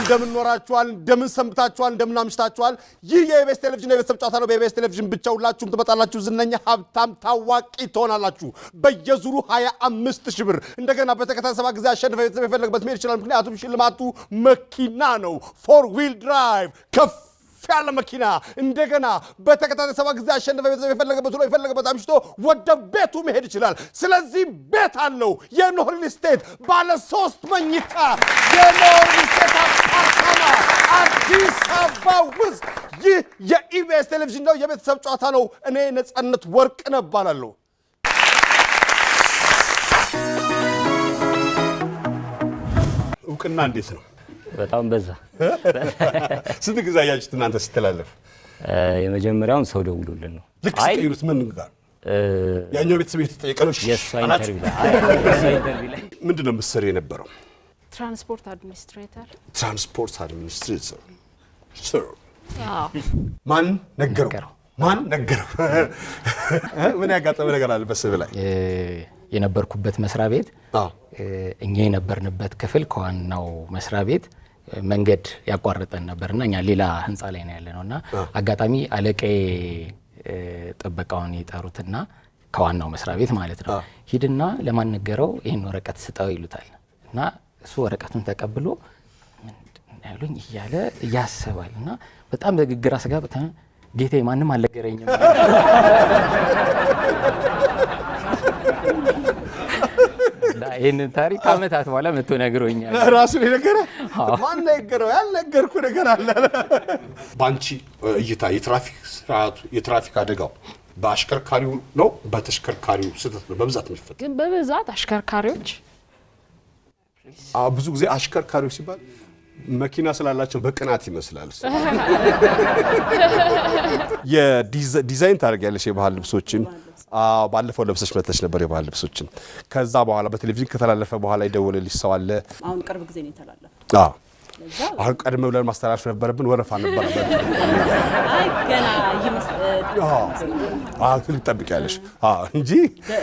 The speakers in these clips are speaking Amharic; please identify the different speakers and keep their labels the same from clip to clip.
Speaker 1: እንደምን ኖራችኋል እንደምን ሰምታችኋል እንደምን አምሽታችኋል ይህ የኢቢኤስ ቴሌቪዥን የቤተሰብ ጨዋታ ነው በኢቢኤስ ቴሌቪዥን ብቻ ሁላችሁም ትመጣላችሁ ዝነኛ ሀብታም ታዋቂ ትሆናላችሁ በየዙሩ 25000 ብር እንደገና በተከታታይ 7 ጊዜ አሸንፈ ቤተሰብ የፈለገበት መሄድ ይችላል ምክንያቱም ሽልማቱ መኪና ነው 4 wheel drive ከፍ ያለ መኪና እንደገና በተከታታይ 7 ጊዜ አሸንፈ ቤተሰብ የፈለገበት አምሽቶ ወደ ቤቱ መሄድ ይችላል ስለዚህ ቤት አለው የኖህ ሪል ስቴት ባለ 3 መኝታ የኖህ ሪል ስቴት አፓርታማ አዲስ አበባ ውስጥ ይህ የኢቢኤስ ቴሌቪዥን ነው የቤተሰብ ጨዋታ ነው እኔ ነጻነት ወርቅነህ እባላለሁ እውቅና እንዴት ነው
Speaker 2: በጣም በዛ
Speaker 1: ስንት ጊዜ አያችሁት እናንተ ስትላለፍ
Speaker 2: የመጀመሪያውን ሰው ደውሎልን ነው
Speaker 1: አይ ይሩት ምን ጋር ያኛው ቤተሰብ የተጠየቀው
Speaker 2: የሷ ኢንተርቪው ላይ
Speaker 1: ምንድነው መስሪ የነበረው
Speaker 3: ትራንስፖርት አድሚኒስትሬተር
Speaker 1: ስር ማን ነገረው ምን ያጋጠመ ነገር አለ በስብ ላይ
Speaker 4: የነበርኩበት መስሪያ ቤት እኛ የነበርንበት ክፍል ከዋናው መስሪያ ቤት መንገድ ያቋርጠን ነበርና እኛ ሌላ ህንጻ ላይ ነው ያለነውና አጋጣሚ አለቀይ ጥበቃውን ይጠሩትና ከዋናው መስሪያ ቤት ማለት ነው ሂድና ለማን ነገረው ይሄን ወረቀት ስጠው ይሉታል እና እሱ ወረቀቱን ተቀብሎ ምንድነው ያሉኝ እያለ ያሰባልና በጣም በግግራ ስጋብታ ጌታዬ ማንንም አልነገረኝም ይሄንን ታሪክ አመታት በኋላ መጥቶ ነግሮኛል
Speaker 1: ራሱ ነገር ማን ነገረው ያልነገርኩ ነገር አለ ባንቺ እይታ የትራፊክ አደጋው በአሽከርካሪው ነው በተሽከርካሪው ስህተት ነው በብዛት የሚፈጠረው
Speaker 3: ግን በብዛት አሽከርካሪዎች
Speaker 1: ብዙ ጊዜ አሽከርካሪዎች ሲባል መኪና ስላላቸው በቅናት ይመስላል የዲዛይን ታደርጊያለሽ የባህል ልብሶችን ባለፈው ለብሰሽ መተሽ ነበር የባህል ልብሶችን ከዛ በኋላ በቴሌቪዥን ከተላለፈ በኋላ ይደወለልሽ ሰው አለ
Speaker 5: አሁን ቅርብ ጊዜ ነው የተላለፈው
Speaker 1: አሁን ቀድመ ብለን ማስተላለፍ ነበርብን ወረፋ ነበር
Speaker 5: አይ ገና
Speaker 1: ትልቅ ጠብቂያለሽ እንጂ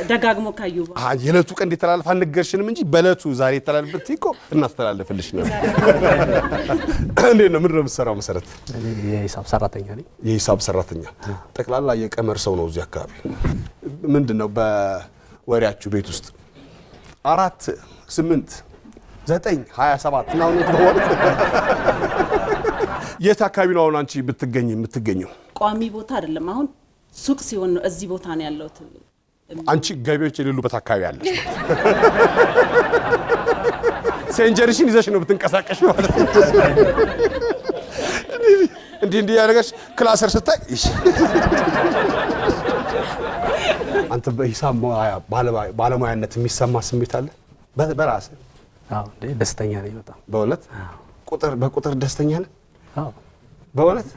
Speaker 5: ደጋግሞ ካዩ
Speaker 1: የለቱ ቀን እንዲተላለፍ አንገርሽንም እንጂ በለቱ ዛሬ ተላልፈት እኮ እናስተላልፍልሽ ነበር እንዴ ነው ምን ነው የምትሰራው መሰረት
Speaker 6: የሂሳብ ሰራተኛ ነኝ
Speaker 1: የሂሳብ ሰራተኛ ጠቅላላ የቀመር ሰው ነው እዚህ አካባቢ ምንድነው በወሪያችሁ ቤት ውስጥ 4 8 9 27 ነው ነው የት አካባቢ ነው አንቺ የምትገኘው
Speaker 5: ቋሚ ቦታ አይደለም አሁን ሱቅ ሲሆን ነው እዚህ ቦታ ነው ያለው
Speaker 1: አንቺ ገቢዎች የሌሉበት አካባቢ አለሽ ሴንጀሪሽን ይዘሽ ነው ብትንቀሳቀሽ ማለት እንዴ ያደረገሽ ክላሰር ስታይ አንተ በሂሳብ ባለሙያነት የሚሰማ ስሜት አለ በራስ
Speaker 6: ደስተኛ ነኝ በጣም
Speaker 1: በእውነት በቁጥር ደስተኛ ነህ በእውነት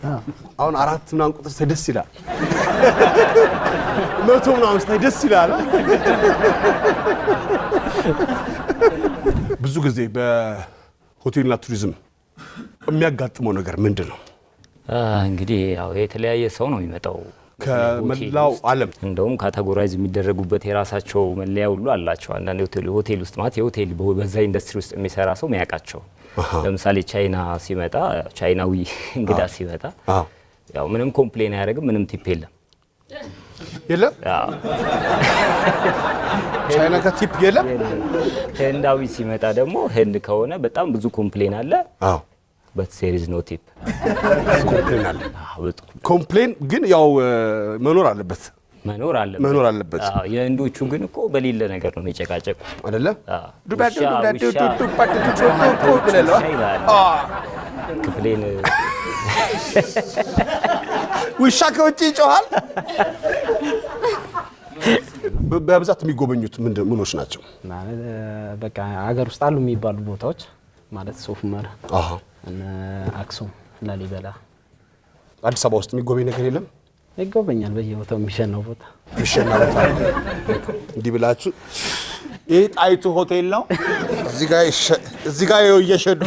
Speaker 1: አሁን 4 ምናምን ቁጥር ደስ ይላል 100 ምናምን ደስ ይላል ብዙ ጊዜ በሆቴልና ቱሪዝም የሚያጋጥመው ነገር ምንድነው
Speaker 2: እንግዲህ ያው የተለያየ ሰው ነው የሚመጣው
Speaker 1: ከመላው ዓለም
Speaker 2: እንደውም ካታጎራይዝ የሚደረጉበት የራሳቸው መለያ ሁሉ አላቸው አንዳንድ ሆቴል ውስጥ ማለት የሆቴል በዛ ኢንደስትሪ ውስጥ የሚሰራ ሰው የሚያውቃቸው ለምሳሌ ቻይና ሲመጣ ቻይናዊ እንግዳ ሲመጣ ያው ምንም ኮምፕሌን አያደርግም ምንም ቲፕ የለም
Speaker 1: ቻይና ጋር ቲፕ የለም
Speaker 2: ህንዳዊ ሲመጣ ደግሞ ህንድ ከሆነ በጣም ብዙ ኮምፕሌን አለ but there is no tip
Speaker 1: ኮምፕሌን አለ ኮምፕሌን ግን ያው መኖር አለበት
Speaker 2: የህንዶቹ ግን እኮ በሌለ ነገር ነው የሚጨቃጨቁ
Speaker 1: አይደለ
Speaker 2: ክፍሌን
Speaker 1: ውሻ ከውጪ ይጮሃል በብዛት የሚጎበኙት ምኖች ናቸው
Speaker 6: ማለት በቃ ሀገር ውስጥ አሉ የሚባሉ ቦታዎች ማለት ሶፍ ዑመር እና አክሱም ላሊበላ
Speaker 1: አዲስ አበባ ውስጥ የሚጎበኝ ነገር የለም
Speaker 6: ይጎበኛል በየቦታው የሚሸነው ቦታ
Speaker 1: እንዲህ ብላችሁ ይሄ ጣይቱ ሆቴል ነው እዚህ ጋር እየሸዱ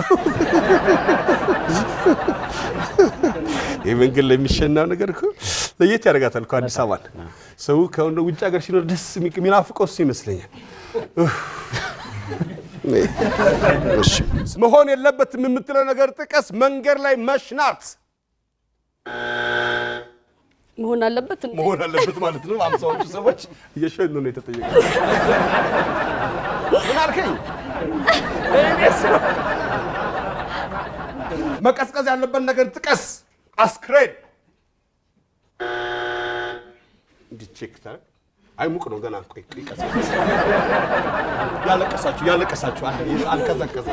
Speaker 1: የመንገድ ላይ የሚሸናው ነገር እኮ ለየት ያደርጋታል እኮ አዲስ አበባ ሰው ከወንዶ ውጭ ሀገር ሲኖር ደስ የሚናፍቀው እሱ ይመስለኛል እሺ መሆን የለበትም የምትለው ነገር ጥቀስ። መንገድ ላይ መሽናት
Speaker 7: መሆን አለበት
Speaker 1: ማለት ነው። አምሳዎቹ ሰዎች እየሸኑ ነው የተጠየቀው። ምን አልከኝ? መቀዝቀዝ ያለበት ነገር ጥቀስ። አስክሬን ዲቼክተር አይሙቅ ነው ገና ቆይ ቀዝቀዝ። ያለቀሳችሁ አልቀዘቀዘ።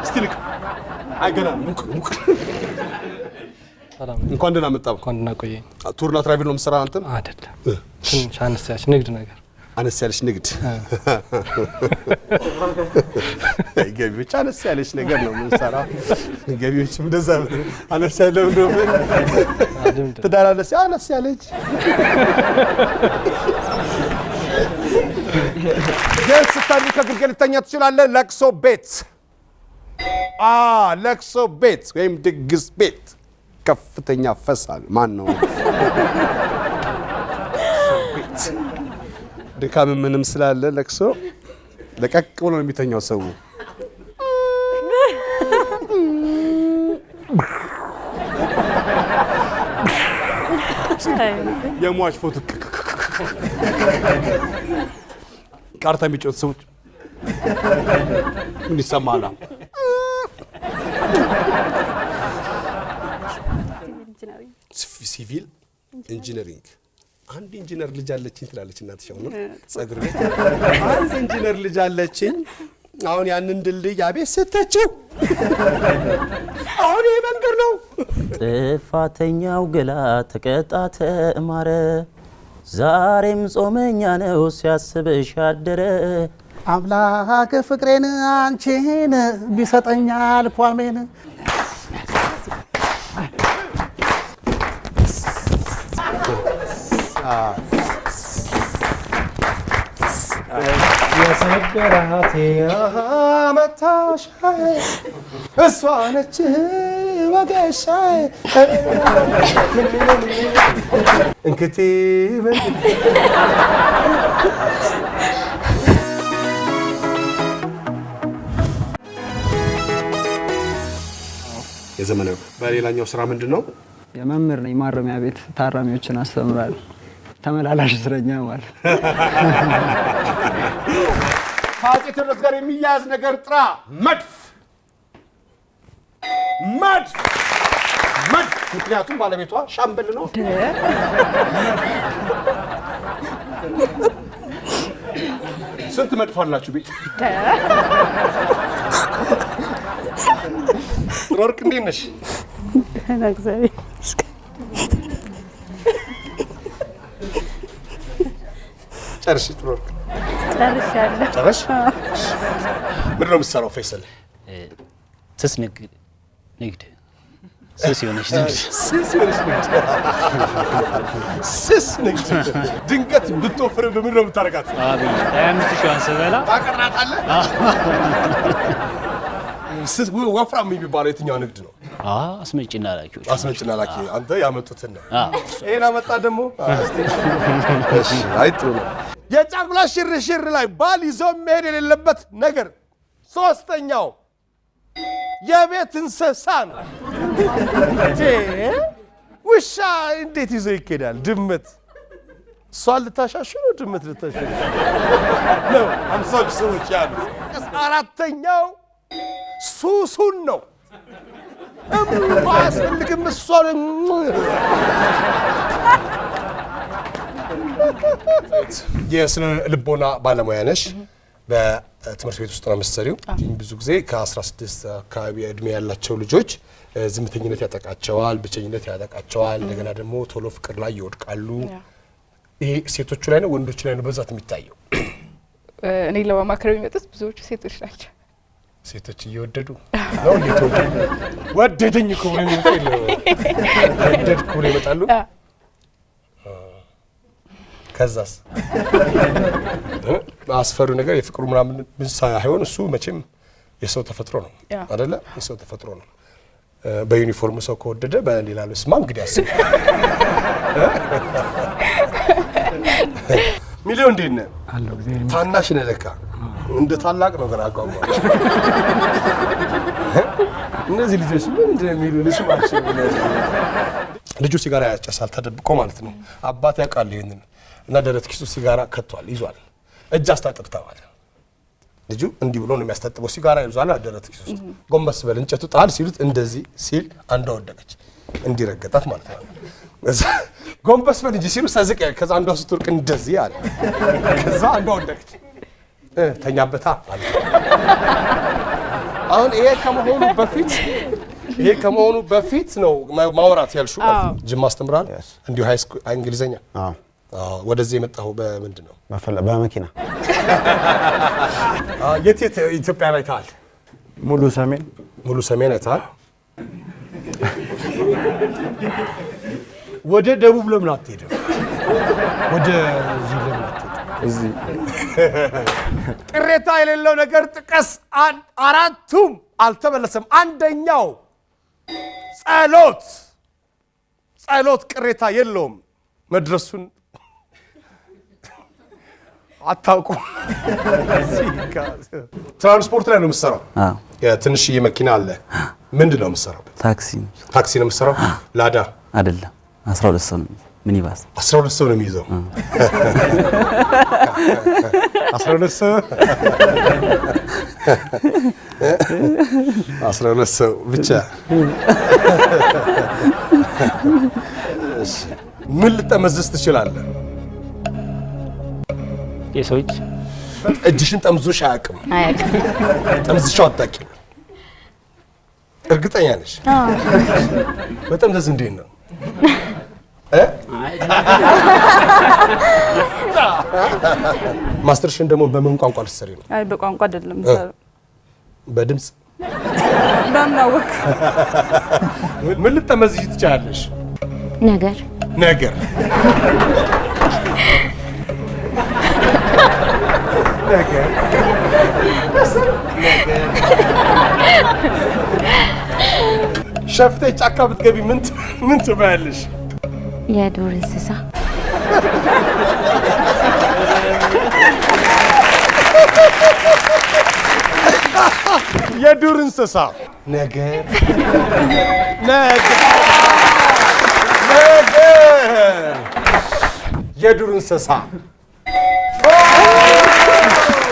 Speaker 1: እስቲ ልቅ ገና ሙቅ
Speaker 8: ሰላም
Speaker 1: እንኳን ደህና መጣህ።
Speaker 8: እንኳን ደህና ቆየኝ።
Speaker 1: ቱርና ትራቭል ነው የምትሰራው አንተ?
Speaker 8: አይደለም ትንሽ አነስ ያለች ንግድ ነገር።
Speaker 1: አነስ ያለች ንግድ ገቢዎች አነስ ያለች ነገር ነው የምንሰራው። ገቢዎች እንደዛ አነስ ያለው ነው ትዳር አነስ ያለች ግን ስታድር ከግርጌ ልተኛ ትችላለህ። ለቅሶ ቤት ለቅሶ ቤት ወይም ድግስ ቤት ከፍተኛ ፈሳል ማን ነው? ድካም ምንም ስላለ ለቅሶ ለቀቅ ብሎ ነው የሚተኛው ሰው። የሟች ፎቶ ካርታ የሚጫወት ሰዎች ምን ይሰማል? ሲቪል ኢንጂነሪንግ አንድ ኢንጂነር ልጅ አለችኝ ትላለች እናትሽ። አሁን ጸጉር ቤት አንድ ኢንጂነር ልጅ አለችኝ። አሁን ያንን ድልድይ አቤት ስተችው አሁን ይሄ መንገድ ነው።
Speaker 9: ጥፋተኛው ገላ ተቀጣ ተማረ፣ ዛሬም ጾመኛ ነው ሲያስብሽ አደረ።
Speaker 10: አምላክ ፍቅሬን አንቺን ቢሰጠኛል ኳሜን የሰበራት መታሻዬ እሷ ነች ወገሻዬ እንክቲ
Speaker 1: የዘመናዊ በሌላኛው ስራ ምንድነው?
Speaker 11: የመምህር ነኝ። ማረሚያ ቤት ታራሚዎችን አስተምራለሁ። ተመላላሽ እስረኛ ማለት
Speaker 1: ከአፄ ቴዎድሮስ ጋር የሚያያዝ ነገር ጥራ። መድፍ። ምክንያቱም ባለቤቷ ሻምበል ነው። ስንት መድፍ አላችሁ ቤት? ወርቅ እንዴት ነሽ?
Speaker 7: እግዚአብሔር
Speaker 1: ጨርሽ? ጥሩ ወርቅ
Speaker 7: ጨርሻለሁ።
Speaker 1: ጨረሽ? ምንድን ነው የምትሰራው ፈይሰል?
Speaker 9: ስስ ንግድ ስስ የሆነች ንግድ
Speaker 1: ድንገት ብትወፍር በምንድን ነው የምታደርጋት?
Speaker 9: 25 ሺህ አንስበላ
Speaker 1: ታቀርናታለህ? ወፍራም የሚባለው የትኛው ንግድ ነው?
Speaker 9: አስመጭና ላኪዎች።
Speaker 1: አስመጭና ላኪ አንተ ያመጡትን ነው። ይሄን አመጣ ደግሞ አይ ጥሩ ነው። የጫጉላ ሽርሽር ላይ ባል ይዞ መሄድ የሌለበት ነገር ሶስተኛው የቤት እንስሳ ነው። ውሻ እንዴት ይዞ ይኬዳል? ድመት እሷን ልታሻሽ ነው? ድመት ልታሻሽ ነው? አምሳዎች ሰዎች ያሉ። አራተኛው ሱሱን ነው። አያስፈልግም እሷን የስነ ልቦና ባለሙያ ነሽ። በትምህርት ቤት ውስጥ ነው የምትሰሪው። ብዙ ጊዜ ከ16 አካባቢ እድሜ ያላቸው ልጆች ዝምተኝነት ያጠቃቸዋል፣ ብቸኝነት ያጠቃቸዋል። እንደገና ደግሞ ቶሎ ፍቅር ላይ ይወድቃሉ። ይሄ ሴቶቹ ላይ ነው ወንዶቹ ላይ ነው በዛት የሚታየው?
Speaker 3: እኔ ለማማከር የሚመጡት ብዙዎቹ ሴቶች ናቸው።
Speaker 1: ሴቶች እየወደዱ ነው እየተወደዱ ወደደኝ እኮ ብለው ይመጣሉ። ወደድኩ ብለው ይመጣሉ። ከዛስ አስፈሪው ነገር የፍቅሩ ምናምን ሳይሆን እሱ መቼም የሰው ተፈጥሮ ነው አይደለ? የሰው ተፈጥሮ ነው። በዩኒፎርም ሰው ከወደደ በሌላ ልብስማ እንግዲህ አስብ። ሚሊዮን እንዴት ነህ? ታናሽ ነህ ለካ።
Speaker 10: እንደ ታላቅ ነው ገና አቋቋም እነዚህ ልጆች ምን እንደሚሉ ልስማቸው ልጁ ሲጋራ ያጨሳል ተደብቆ ማለት ነው አባት ያውቃል ይሄንን እና ደረት ኪሱ ሲጋራ ከቷል ይዟል እጅ አስታጥብታል ልጁ እንዲህ ብሎ ነው የሚያስታጥበው ሲጋራ ይዟል ደረት ኪሱ ጎንበስ በል እንጨቱ ጣል ሲሉት እንደዚህ ሲል አንዷ ወደቀች እንዲረገጣት ማለት ነው ጎንበስ በል እንጂ ሲሉ ሰዝቀ ከዛ አንዷ ስትወርቅ እንደዚህ አለ ከዛ አንዷ ወደቀች ተኛበታ አለ አሁን ይሄ ከመሆኑ በፊት ነው ማውራት ያልሹ ጅማ አስተምራል እንዲሁ ሃይ ስኩል እንግሊዘኛ ወደዚህ የመጣው በምንድን ነው
Speaker 1: በመኪና
Speaker 10: የት ኢትዮጵያ ላይ ታል
Speaker 1: ሙሉ ሰሜን አይታል
Speaker 10: ወደ ደቡብ ለምን አትሄድም ወደ እዚህ ለምን አትሄድም
Speaker 1: እዚህ
Speaker 10: ቅሬታ የሌለው ነገር ጥቀስ አራቱም አልተመለሰም አንደኛው ጸሎት ቅሬታ የለውም መድረሱን አታውቁ ትራንስፖርት ላይ ነው የምትሰራው ትንሽዬ መኪና አለ ምንድነው የምትሰራው ታክሲ ነው የምትሰራው ላዳ
Speaker 12: አይደለም 12 ሰው ነው ሚኒባስ
Speaker 10: 12 ሰው ነው የሚይዘው 12 ሰው 12 ሰው ብቻ ምን ልጠመዝዝ ትችላለህ
Speaker 9: የሰው
Speaker 10: እጅሽን ጠምዞሽ አያውቅም ጠምዝሻው አታውቂም እርግጠኛ ነሽ በጠምዘዝ እንዴት ነው ማስተርሽን ደግሞ በምን ቋንቋ ልትሰሪ ነው
Speaker 3: አይ በቋንቋ አይደለም
Speaker 10: በድምጽ
Speaker 3: በማወቅ
Speaker 10: ምን ልጠመዝሽ ትችላለሽ
Speaker 13: ነገር
Speaker 10: ሸፍቴ ጫካ ብትገቢ ምን ትበያለሽ
Speaker 13: የዱር እንስሳ
Speaker 10: የዱር እንስሳ ነገር የዱር እንስሳ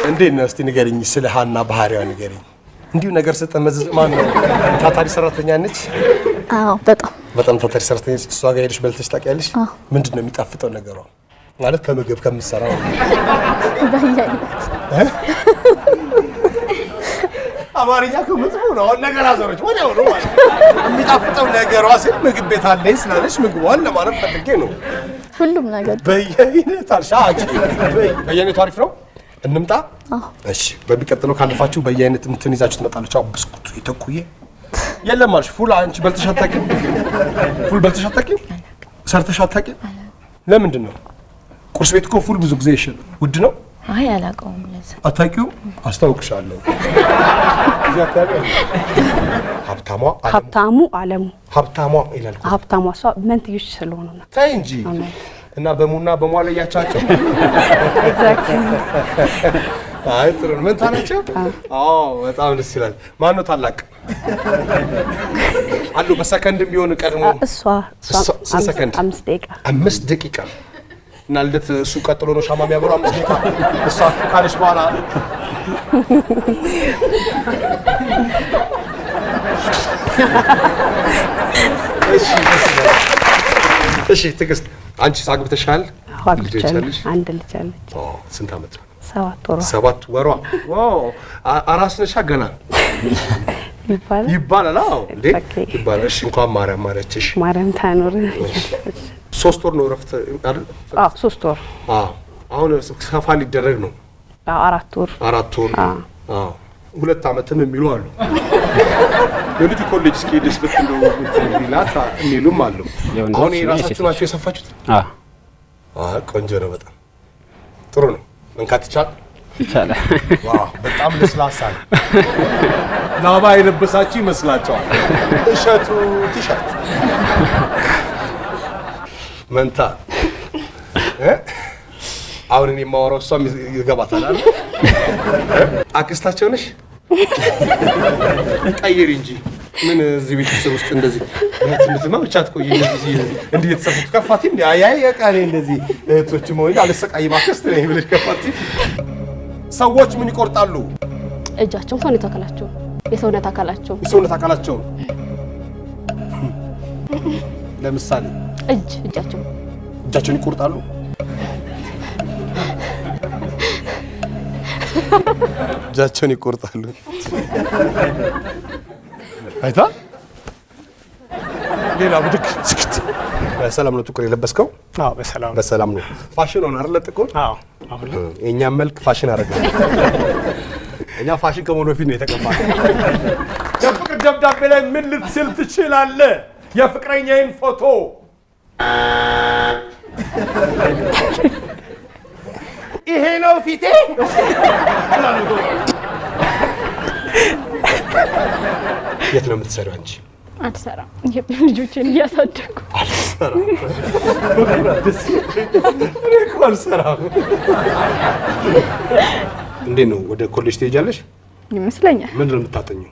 Speaker 10: እንዴት ነው እስቲ ንገሪኝ ስለ ሀና ባህሪዋ ንገሪኝ እንዲሁ ነገር ስትመዝዝ ማን ነው ታታሪ ሰራተኛ ነች
Speaker 13: አዎ
Speaker 10: በጣም ታታሪ ሰራተኛ እሷ ጋር ሄደሽ በልተሽ ታውቂያለሽ ምንድን ነው የሚጣፍጠው ነገሯ ማለት ከምግብ ከምትሰራው አማርኛ ከመጥፎ ነው ነገር አዘሮች ወዲያው ነው ማለት የሚጣፍጠው ነገሯ ሲል ምግብ ቤት አለኝ ስላለሽ ምግቧን ለማረፍ ፈልጌ ነው
Speaker 13: ሁሉም ነገር
Speaker 10: በየአይነት አልሻጭ በየአይነቱ አሪፍ ነው እንምጣ እሺ በሚቀጥለው ካለፋችሁ በየአይነት እንትን ይዛችሁ ትመጣላችሁ ብስኩት የተኩዬ የለም አልሽ ፉል አንቺ በልተሽ አታውቂም ፉል በልተሽ አታውቂም ሰርተሽ አታውቂም ለምንድን ነው ቁርስ ቤት እኮ ፉል ብዙ ጊዜ ይሸጣል ውድ ነው
Speaker 13: አይ አላውቀውም ለዛ
Speaker 10: አታውቂውም አስታውቅሻለሁ እዚህ አካባቢ
Speaker 7: ሀብታሙ አለሙ
Speaker 10: ይላል
Speaker 7: ሀብታሙ እሷ መንትዮች ስለሆኑ ነው
Speaker 10: ተይ እንጂ እና በሙና በሟላ ያቻቸው አይ ጥሩ ምን ታናቸው በጣም ደስ ይላል ማን ነው ታላቅ አሉ በሰከንድም ቢሆን ቀድሞ
Speaker 7: እሷ
Speaker 10: ሰከንድ 5 ደቂቃ እና ልደት እሱ ቀጥሎ ነው ሻማ የሚያበራው 5 ደቂቃ እሷ ካለሽ በኋላ እሺ ትግስት አንቺ አግብተሻል
Speaker 7: አግብቻለሁ አንድ ልጅ አለች
Speaker 10: ስንት አመት
Speaker 7: 7
Speaker 10: ወሯ ዋው አራስ ነሽ ገና ይባላል እንዴ ይባላል እሺ እንኳን ማርያም ማረችሽ
Speaker 7: ማርያም ታኖር
Speaker 10: 3 ወር ነው ረፍት አይደል
Speaker 7: 3 ወር
Speaker 10: አሁን ሰፋ ሊደረግ ነው
Speaker 7: 4 ወር
Speaker 10: 2 አመትም የሚሉ አሉ የልጅ ኮሌጅ ስኪድስ በትለው ቢላታ የሚሉም አሉ አሁን የራሳችሁ ናችሁ የሰፋችሁት ቆንጆ ነው በጣም ጥሩ ነው እንካት ይቻላል ዋው በጣም ለስላሳ ነው ላባ የለበሳችሁ ይመስላችኋል እሸቱ ቲሸርት መንታ አሁን እኔ የማወራው እሷም ይገባታል አይደል? አክስታቸው ነሽ? ቀይሪ እንጂ ምን እዚህ ቤተሰብ ውስጥ እንደዚህ ትምትማ ብቻ ትቆይ እንደዚህ እንዴ የተሰፉት ከፋቲ እንዴ አያይ ያቃኔ እንደዚህ እህቶች ሞይ አልሰቃይ ማከስት ነኝ ብለሽ ከፋቲ ሰዎች ምን ይቆርጣሉ?
Speaker 14: እጃቸው ሰውነት አካላቸው የሰውነት አካላቸው
Speaker 10: ለምሳሌ እጃቸውን ይቆርጣሉ። እጃቸውን ይቆርጣሉ። አይታ ሌላ ብድክ ስክት በሰላም ነው ጥቁር የለበስከው?
Speaker 8: አዎ
Speaker 10: በሰላም ነው። ፋሽን ሆነ አይደል ጥቁር?
Speaker 8: አዎ አሁን
Speaker 10: የኛ መልክ ፋሽን አደረገ። እኛ ፋሽን ከመሆኑ በፊት ነው የተቀባው። የፍቅር ደብዳቤ ላይ ምን ልትስል ትችላለህ? የፍቅረኛዬን ፎቶ ይሄ ነው ፊቴ። የት ነው የምትሰሪው አንቺ?
Speaker 14: አልሰራም። ልጆችን እያሳደጉ
Speaker 10: አልሰራም። እንዴት ነው ወደ ኮሌጅ ትሄጃለሽ?
Speaker 3: ይመስለኛል።
Speaker 10: ምንድን ነው የምታጠኚው?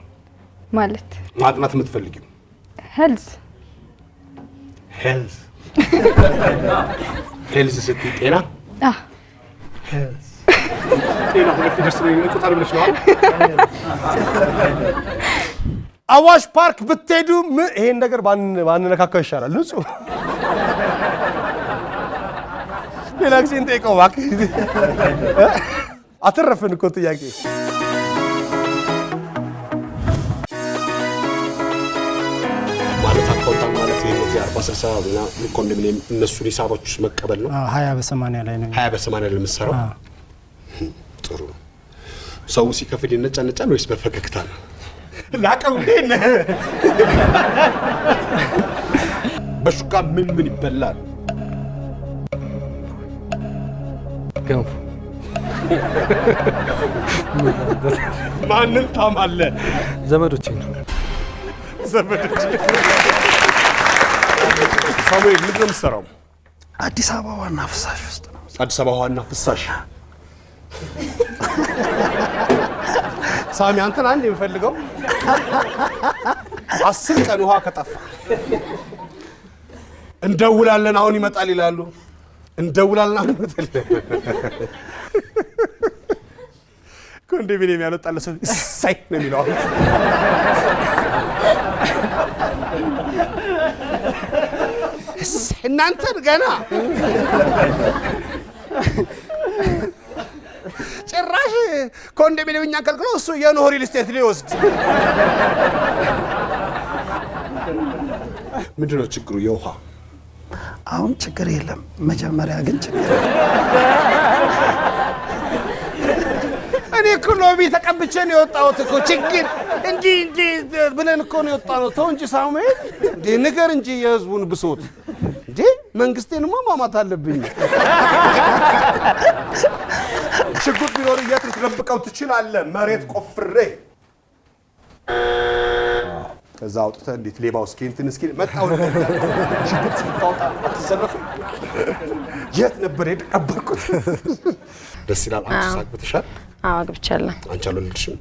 Speaker 3: ማለት
Speaker 10: ማጥናት የምትፈልጊው?
Speaker 3: ሄልዝ
Speaker 10: ስትይ ጤና? ጤና ሁለት ፊደል ስለሚቆጠር ብለሽ ነው። አዋሽ ፓርክ ብትሄዱ ይሄን ነገር ባንነካካው ይሻላል። ንጹህ ሌላ ጊዜ እንጠይቀው እባክህ። አተረፍን እኮ ጥያቄ። ማለት አካውንታንት ማለት ይሄ እዚህ 40/60 እና ኮንዶሚኒየም እነሱን ሂሳቦች መቀበል ነው።
Speaker 8: 20/80 ላይ ነው።
Speaker 10: 20/80 ላይ የምትሰራው? ጥሩ። ሰው ሲከፍል ይነጫነጫል ወይስ በፈገግታ ነው? ላቀው እንዴ? በሹካ ምን ይበላል?
Speaker 8: ገንፎ።
Speaker 10: ማንን ታማለህ?
Speaker 8: ዘመዶቼን።
Speaker 10: ሳሙኤል ምንድን ነው የምትሰራው?
Speaker 15: አዲስ አበባ ዋና ፍሳሽ ውስጥ ነው።
Speaker 10: አዲስ አበባ ዋና ፍሳሽ። ሳሚ አንተን አንድ የምፈልገው 10 ቀን ውሃ ከጠፋ እንደውላለን አሁን ይመጣል ይላሉ። እንደውላለን አሁን ይመጣል። ኮንዶሚኒየም ያልወጣለ ሰው እሰይ ነው የሚለው። እናንተን ገና ጭራሽ ኮንዶሚኒየም እኛ ከልክሎ እሱ የኖህ ሪል ስቴት ሊወስድ። ምንድን ነው ችግሩ? የውሃ
Speaker 15: አሁን ችግር የለም። መጀመሪያ ግን ችግር
Speaker 10: እኔ እኮ ሎቢ ተቀብቼ ነው የወጣሁት እኮ። ችግር እንዲህ ብለን እኮ ነው የወጣነው። ተው እንጂ ሳሙኤል፣ እንዴ ንገር እንጂ የህዝቡን ብሶት። እንዴ መንግስቴንማ ማማት አለብኝ። ሽጉጥ ቢኖር የት ልትደብቀው ትችላለህ? መሬት ቆፍሬ ከዛ አውጥተህ እንዴት ሌባው እስኪ እንትን እስኪ መጣው። ሽጉጥ ስታወጣ አትዘረፍም? የት ነበር የደበቅኩት? ደስ ይላል። አንቺ ሳግብተሻል?
Speaker 16: አዎ አግብቻለሁ።
Speaker 10: አንቺ አልወለድሽም?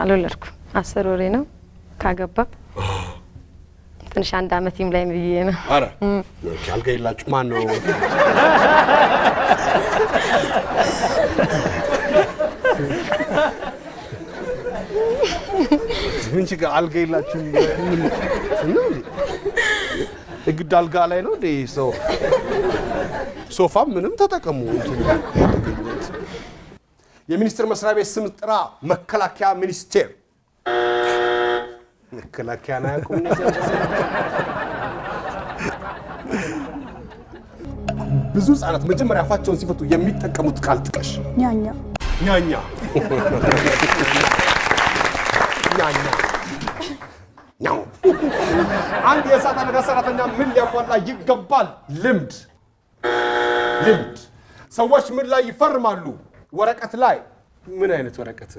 Speaker 16: አልወለድኩም። 10 ወሬ ነው ካገባ። ትንሽ 1 አመትም ላይ ብዬ ነው።
Speaker 10: አረ ኦኬ። አልጋ የላችሁ? ማን ነው? ምን ችግር አልጋ የላችሁ? እግድ አልጋ ላይ ነው እንዴ? ሰው ሶፋ ምንም ተጠቀሙ። የሚኒስቴር መስሪያ ቤት ስም ጥራ። መከላከያ ሚኒስቴር። መከላከያ ነው ያቁም። ብዙ ህጻናት መጀመሪያ አፋቸውን ሲፈቱ የሚጠቀሙት ቃል ጥቀሽ።
Speaker 3: ኛኛ
Speaker 10: ኛኛ ኛኛ ኛው። አንድ የእሳት አደጋ ሰራተኛ ምን ሊያሟላ ይገባል? ልምድ። ሰዎች ምን ላይ ይፈርማሉ? ወረቀት ላይ። ምን አይነት ወረቀት?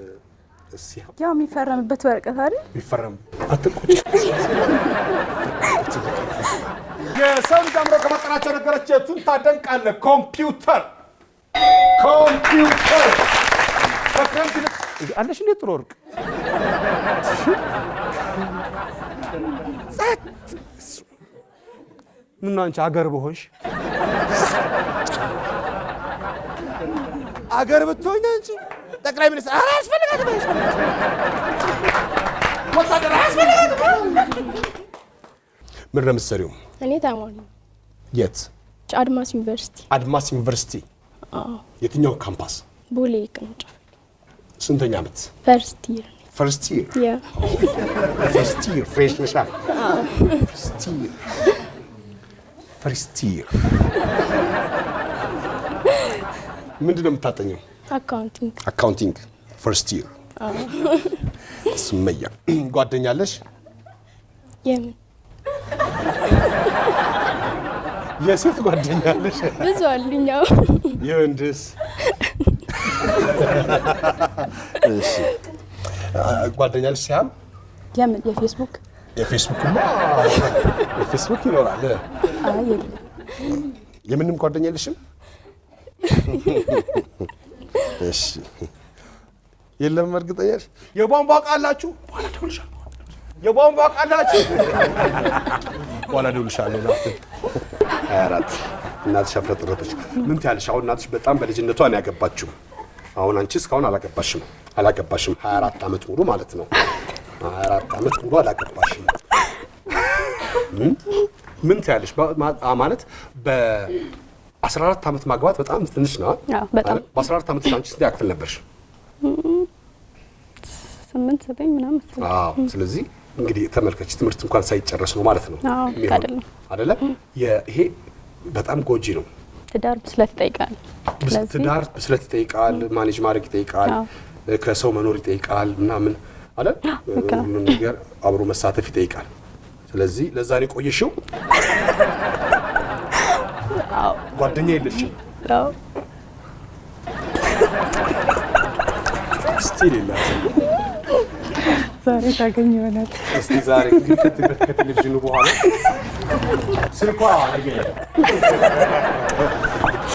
Speaker 3: ያው የሚፈረምበት ወረቀት አይደል?
Speaker 10: የሚፈረም አትቆጭ። የሰው ልጅ አምሮ ከፈጠራቸው ነገሮች የቱን ታደንቃለህ? ኮምፒውተር። ኮምፒውተር አለሽ እንዴ ጥሩ ወርቅ ምን አንቺ አገር በሆንሽ አገር ብትሆኝ አንቺ ጠቅላይ ሚኒስትር አያስፈልጋትም ወታደር አያስፈልጋትም ምን ነው የምትሰሪው?
Speaker 14: እኔ ተማሪ
Speaker 10: የት?
Speaker 14: አድማስ ዩኒቨርሲቲ።
Speaker 10: አድማስ ዩኒቨርሲቲ? የትኛው ካምፓስ?
Speaker 14: ቦሌ ቅርንጫፍ።
Speaker 10: ስንተኛ ዓመት?
Speaker 14: ፈርስት ይር።
Speaker 10: ፈርስት ይር?
Speaker 14: ያ
Speaker 10: ፈርስት ይር ፍሬሽ ነሽ? ፈርስት ይር ፈርስት ይር ምንድን ነው የምታጠኘው?
Speaker 14: አካውንቲንግ።
Speaker 10: አካውንቲንግ ፈርስት ይር። ስመያ ጓደኛለሽ?
Speaker 14: የምን
Speaker 10: የሴት ጓደኛለሽ?
Speaker 14: ብዙ አሉኝ።
Speaker 10: የወንድስ? እሺ ጓደኛለሽ? ሲያም
Speaker 14: የምን የፌስቡክ
Speaker 10: የፌስቡክማ የፌስቡክ ይኖራል።
Speaker 14: አይ የለም።
Speaker 10: የምንም ጓደኛ የለሽም? እሺ የለም። እርግጠኛ ነሽ? የቧንቧ ዕቃ አላችሁ? በኋላ እደውልልሻለሁ። የቧንቧ ዕቃ አላችሁ? በኋላ እደውልልሻለሁ። 24 እናትሽ አፍረጥረጠች። ምን ትያለሽ? አሁን እናትሽ በጣም በልጅነቷ ነው ያገባችው። አሁን አንቺ እስካሁን አላገባሽም 24 ዓመት ሙሉ ማለት ነው። 24 ዓመት ሙሉ አላገባሽም። ምን ትያለሽ? ማለት በ14 ዓመት ማግባት በጣም ትንሽ ነው።
Speaker 14: በጣም
Speaker 10: በ14 ዓመት አንቺ ስንት ያክፍል ነበርሽ?
Speaker 14: 8 9 ምናምን መሰለኝ።
Speaker 10: አዎ። ስለዚህ እንግዲህ ተመልከች፣ ትምህርት እንኳን ሳይጨረስ ነው ማለት ነው አይደለ? ይሄ በጣም ጎጂ ነው።
Speaker 14: ትዳር ብስለት ይጠይቃል።
Speaker 10: ትዳር ብስለት ይጠይቃል፣ ማኔጅ ማድረግ ይጠይቃል፣ ከሰው መኖር ይጠይቃል ምናምን አይደል? ሁሉ ነገር አብሮ መሳተፍ ይጠይቃል። ስለዚህ ለዛ ነው የቆየሽው። ጓደኛ የለሽም?
Speaker 14: አዎ።
Speaker 10: ስቲል የላትም።
Speaker 14: ዛሬ ታገኝ ይሆናል።
Speaker 10: እስቲ ዛሬ ከቴሌቪዥኑ በኋላ ስልኳ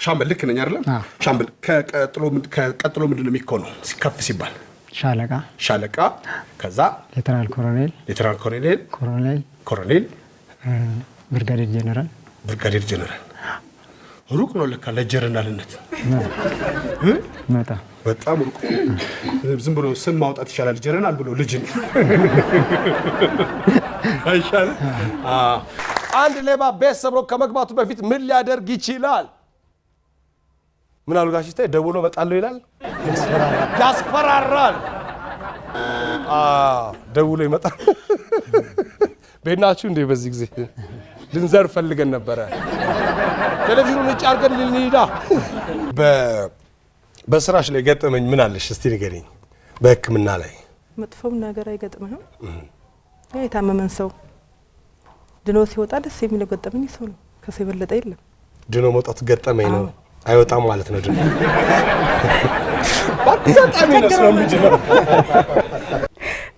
Speaker 10: ሻምበል ልክ ነኝ አይደለም? ሻምበል ከቀጥሎ ምንድን ነው የሚሆነው ሲከፍ ሲባል? ሻለቃ ከዛ
Speaker 11: ሌተናል ኮሎኔል ብርጋዴር ጄኔራል
Speaker 10: ሩቅ ነው ለካ ለጀነራልነት በጣም ሩቅ። ዝም ብሎ ስም ማውጣት ይሻላል ጀነራል ብሎ ልጅን አይሻልም? አንድ ሌባ ቤት ሰብሮ ከመግባቱ በፊት ምን ሊያደርግ ይችላል? ምን አሉ ጋሽ ስታይ ደውሎ እመጣለሁ ይላል። ያስፈራራል። ደውሎ ይመጣል። ቤት ናችሁ እንዴ? በዚህ ጊዜ ልንዘር ፈልገን ነበረ። ቴሌቪዥኑን እጭ አድርገን ልንሄዳ። በስራሽ ላይ ገጠመኝ ምን አለሽ እስቲ ንገሪኝ። በሕክምና ላይ
Speaker 17: መጥፎም ነገር አይገጥምህም? የታመመን ሰው ድኖ ሲወጣ ደስ የሚለው ገጠመኝ ሰው ነው። ከሰው የበለጠ የለም።
Speaker 10: ድኖ መውጣቱ ገጠመኝ ነው። አይወጣም ማለት ነው። ድኖ በጣም ነው የሚጀምረው።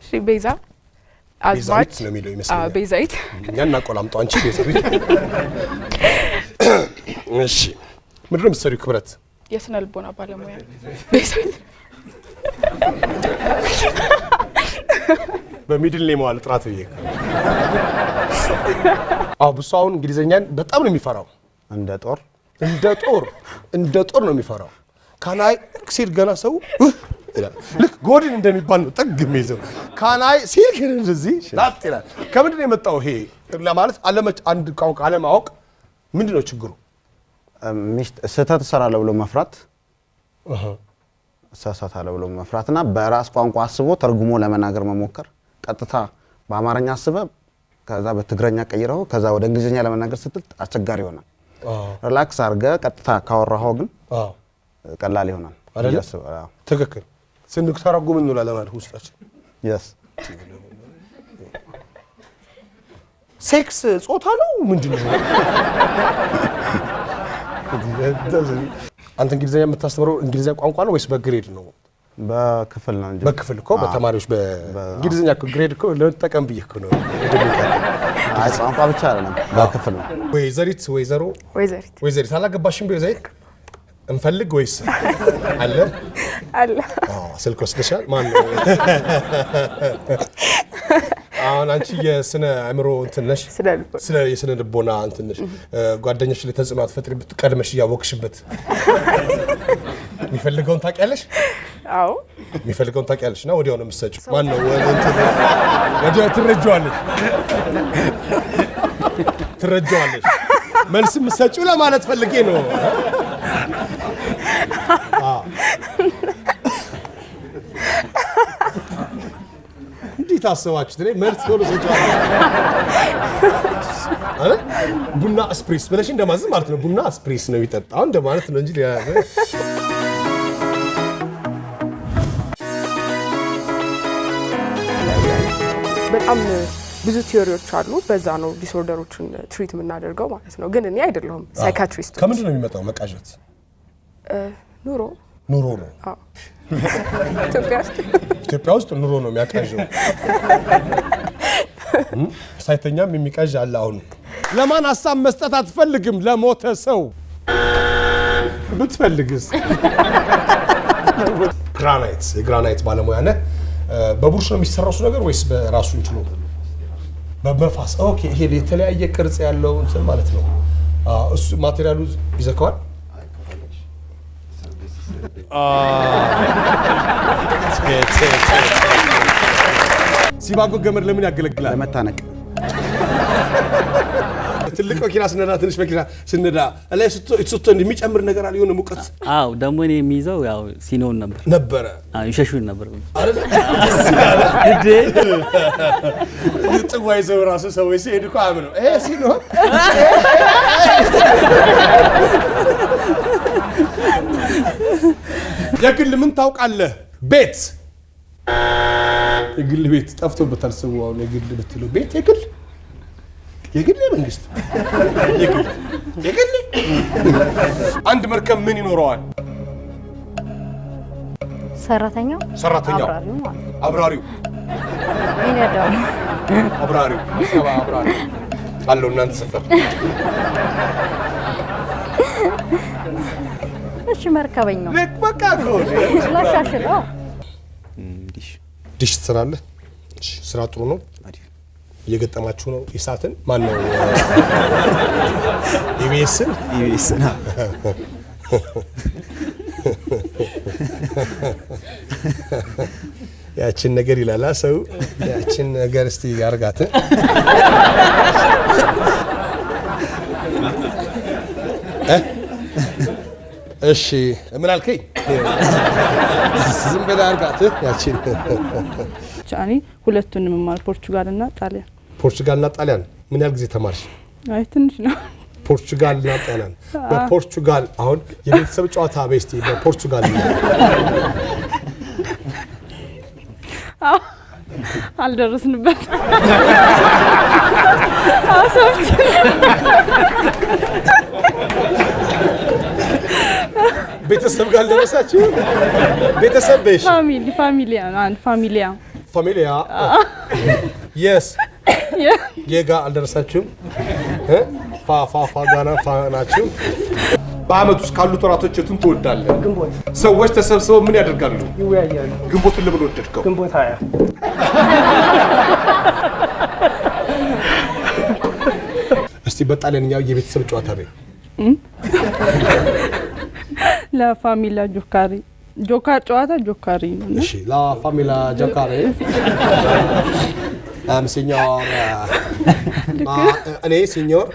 Speaker 3: እሺ ቤዛ አዝማች
Speaker 10: ነው የሚለው ይመስላል።
Speaker 3: ቤዛይት
Speaker 10: እኛና ቆላምጧ አንቺ ቤዛዊት። እሺ ምንድን ነው የምትሰሪው? ክብረት
Speaker 3: የስነ ልቦና ባለሙያ ቤዛይት።
Speaker 10: በሚድል ኔም ዋል ጥራት ብዬ ብሱ አሁን እንግሊዘኛን በጣም ነው የሚፈራው። እንደ ጦር ነው የሚፈራው። ካናይ ሲል ገና ሰው ልክ ጎድን እንደሚባል ነው ጥግ የሚይዘው። ካናይ ሲል ግን እንደዚህ ላጥ ይላል። ከምንድን ነው የመጣው ይሄ? ለማለት አንድ ቋንቋ አለማወቅ ምንድን ነው ችግሩ?
Speaker 18: ስህተት እሰራለሁ ብሎ መፍራት፣ እሳሳታለሁ ብሎ መፍራትና በራስ ቋንቋ አስቦ ተርጉሞ ለመናገር መሞከር። ቀጥታ በአማርኛ አስበህ ከዛ በትግረኛ ቀይረው ከዛ ወደ እንግሊዝኛ ለመናገር ስትል አስቸጋሪ ይሆናል። ሪላክስ አድርገህ ቀጥታ ካወራኸው ግን ቀላል ይሆናል አይደል?
Speaker 10: ትክክል። ስንተረጉም እንውላለን ማለት ውስጣችን ሴክስ ጾታ ነው ምንድን ነው? አንተ እንግሊዝኛ የምታስተምረው እንግሊዝኛ ቋንቋ ነው ወይስ በግሬድ ነው?
Speaker 18: በክፍል ነው እንጂ።
Speaker 10: በክፍል እኮ በተማሪዎች በእንግሊዝኛ እኮ ግሬድ እኮ ለጠቀም ብዬ እኮ ነው።
Speaker 18: አይ ቋንቋ ብቻ አይደለም በክፍል ነው።
Speaker 10: ወይዘሪት አላገባሽም? ወይዘሪት እንፈልግ ወይስ አለ
Speaker 3: አለ
Speaker 10: ስልክ ወስደሻል ማን ነው አሁን አንቺ የስነ አእምሮ እንትን ነሽ ስለ የስነ ልቦና እንትን ነሽ ጓደኞች ላይ ተጽዕኖ አትፈጥሪ ብትቀድመሽ ያወቅሽበት የሚፈልገውን ታውቂያለሽ
Speaker 3: አዎ
Speaker 10: የሚፈልገውን ታውቂያለሽ እና ወዲያው ነው የምትሰጪው ማን ነው ወዲያው ትረጃዋለሽ መልስ የምትሰጪው ለማለት ፈልጌ ነው እንዴት አሰባችሁት እኔ መልስ ቶሎ ሰጫለሁ አረ ቡና ስፕሬስ ብለሽ እንደማዘዝ ማለት ነው ቡና ስፕሬስ ነው የሚጠጣው እንደማለት ነው እንጂ
Speaker 3: በጣም ብዙ ቲዮሪዎች አሉ በዛ ነው ዲስኦርደሮችን ትሪት የምናደርገው ማለት ነው ግን እኔ አይደለሁም ሳይካትሪስት
Speaker 10: ከምንድን ነው የሚመጣው መቃዠት
Speaker 3: ኑሮ
Speaker 10: ነው
Speaker 3: አዎ
Speaker 10: ኢትዮጵያ ውስጥ ኑሮ ነው የሚያቃዠው ሳይተኛም የሚቃዥ አለ አሁን ለማን ሐሳብ መስጠት አትፈልግም ለሞተ ሰው ብትፈልግስ የግራናይት ባለሙያ ነህ በቡርሽ ነው የሚሰራው ነገር ወይስ በራሱ እንችሎ በመፋስ ኦኬ ይሄ የተለያየ ቅርጽ ያለው እንትን ማለት ነው እሱ ማቴሪያሉ ይዘካዋል ሲባጎ ገመድ ለምን ያገለግላል
Speaker 18: ለመታነቅ
Speaker 10: ትልቅ መኪና ስነዳ ትንሽ መኪና ስነዳ ላይ ስትቶ እንደሚጨምር ነገር አለ የሆነ ሙቀት
Speaker 12: አው ደግሞ እኔ የሚይዘው ያው ሲኖን ነበር ይሸሹን ነበር
Speaker 10: አይደል ጥዋይ ዘው ራሱ ሰው ሲሄድ እኮ አምነው ይሄ ሲኖ የግል ምን ታውቃለህ ቤት የግል ቤት ጠፍቶበታል ሰው አሁን የግል ብትሉ ቤት የግል መንግስት የግል አንድ መርከብ ምን ይኖረዋል
Speaker 13: ሰራተኛው
Speaker 10: አብራሪው
Speaker 13: ይነዳው
Speaker 10: አብራሪው አለው እናንተ ሰፈር
Speaker 13: እሺ መርከበኛው
Speaker 10: ልክ በቃ
Speaker 13: ላሻሽለው
Speaker 10: ዲሽ ትሰራለህ እሺ ስራ ጥሩ ነው እየገጠማችሁ ነው ኢሳትን ማን ነው ኢቢኤስን ያችን ነገር ይላል ሰው ያችን ነገር እስቲ ያርጋት እሺ ምን አልከኝ ዝም ብለህ አርጋት ያችን
Speaker 14: ቻኒ ሁለቱንም ማር ፖርቹጋልና ጣሊያን
Speaker 10: ምን ያህል ጊዜ ተማርሽ
Speaker 14: አይ ትንሽ ነው
Speaker 10: ፖርቹጋልና ጣሊያን በፖርቹጋል አሁን የቤተሰብ ጨዋታ በስቲ በፖርቹጋል
Speaker 14: አልደረስንበት
Speaker 10: ቤተሰብ ጋር ደረሳችሁ ቤተሰብ በሽ ፋሚሊያ yes የጋ አልደረሳችሁም ፋ ጋና ናችሁ በአመት ውስጥ ካሉት ወራቶች የቱን ትወዳለህ ሰዎች ተሰብስበው ምን ያደርጋሉ
Speaker 6: ይወያያሉ
Speaker 10: ግንቦትን ለምን ወደድከው
Speaker 6: ግንቦት 20
Speaker 10: እስቲ በጣሊያንኛ የቤተሰብ ጨዋታ በይ
Speaker 14: La famiglia giocare. ጨዋታ ጆካሪ ነው።
Speaker 10: እሺ la famiglia giocare. signor እኔ ሲኒዮር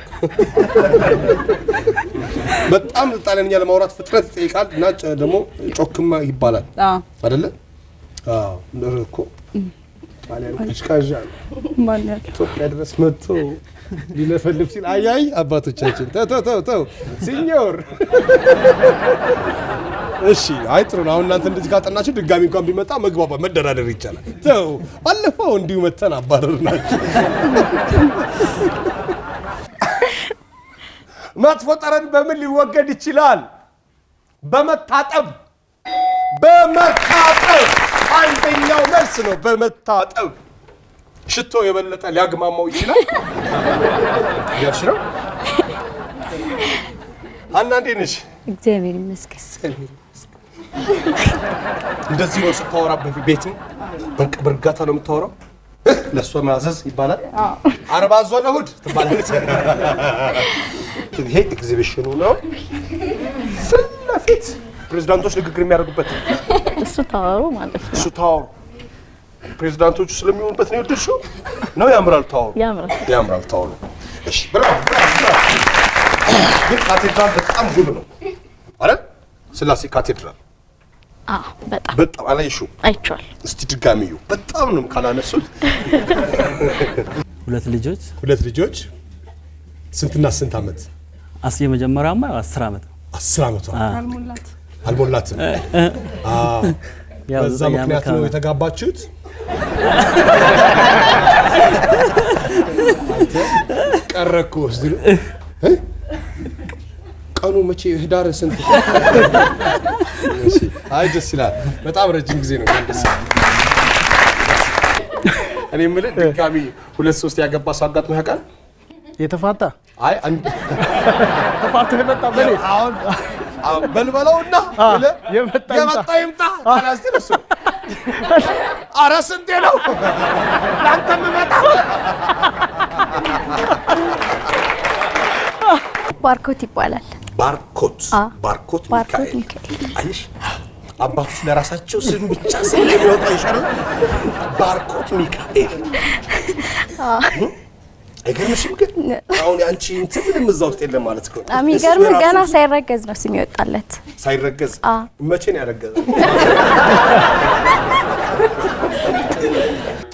Speaker 10: በጣም ጣሊያንኛ ለማውራት ፍጥነት ይጠይቃል እና ደግሞ ጮክማ ይባላል አይደለ? አዎ እንደርኮ ጣሊያን ከሽካዣ
Speaker 14: ማን ያለ
Speaker 10: ኢትዮጵያ ድረስ መጥቶ ሊለፈልፍ ሲል አያይ አባቶቻችን ተው ሲኒዮር እሺ አይጥሩ ነው እናንተ እንደዚህ ካጠናችሁ ድጋሚ እንኳን ቢመጣ መግባባ መደራደር ይቻላል ተው አለፈው እንዲሁ መተን አባረርናችሁ መጥፎ ጠረን በምን ሊወገድ ይችላል በመታጠብ አንደኛው መልስ ነው በመታጠብ ሽቶ የበለጠ ሊያግማማው ይችላል ያልሽ ነው አንዳንዴ ነሽ
Speaker 13: እግዚአብሔር ይመስገን።
Speaker 10: እንደዚህ ነው ስታወራ በቤትም በእርጋታ ነው የምታወራው። ለእሷ ማዘዝ ይባላል። አርባ ዞን እሑድ ትባላለች። ይሄ ኤግዚቢሽኑ ነው። ፊት ለፊት ፕሬዝዳንቶች ንግግር የሚያደርጉበት
Speaker 13: እሱ ታወሩ ማለት ነው።
Speaker 10: እሱ ታወሩ ፕሬዝዳንቶቹ ስለሚሆኑበት ነው የወደድሽው? ነው ያምራል ታወሩ። ያምራል ታወሩ። እሺ ብራቮ። ግን ካቴድራል በጣም ውብ ነው አይደል? ስላሴ ካቴድራል በጣም አላየሽው?
Speaker 13: አይቼዋለሁ።
Speaker 10: እስቲ ድጋሚዩ። በጣም ነው ካላነሱት።
Speaker 8: ሁለት ልጆች ስንትና ስንት ዓመት?
Speaker 12: የመጀመሪያማ 10 ዓመት ነው።
Speaker 10: 10 ዓመቷ አልሞላትም። በዛ ምክንያት ነው የተጋባችሁት? ቀረኩ ቀኑ መቼ ህዳር ስንት? አይ ደስ ይላል። በጣም ረጅም ጊዜ ነው ደስ ይላል። እኔ የምልህ ድጋሚ 2-3 ያገባ ሰው አጋጥሞ ያውቃል?
Speaker 8: የተፋታ?
Speaker 10: አይ አንድ
Speaker 8: ተፋታ የመጣ በኔ
Speaker 10: አሁን በልበለውና የመጣ ይምጣ አላስቲ ለሱ ኧረ ስንቴ ነው ላንተም መጣ።
Speaker 13: ባርኮት ይባላል።
Speaker 10: ባርኮት ሚካኤል። አይሽ አባቶች ለራሳቸው ስም ብቻ ስም የሚወጣ ይሻላል። ባርኮት ሚካኤል። አይገርምሽም? ግን አሁን አንቺ እንትን ምንም እዛ ውስጥ የለም ማለት ነው።
Speaker 13: የሚገርም ገና ሳይረገዝ ነው ስም ይወጣለት።
Speaker 10: ሳይረገዝ? መቼ ነው ያረገዘው?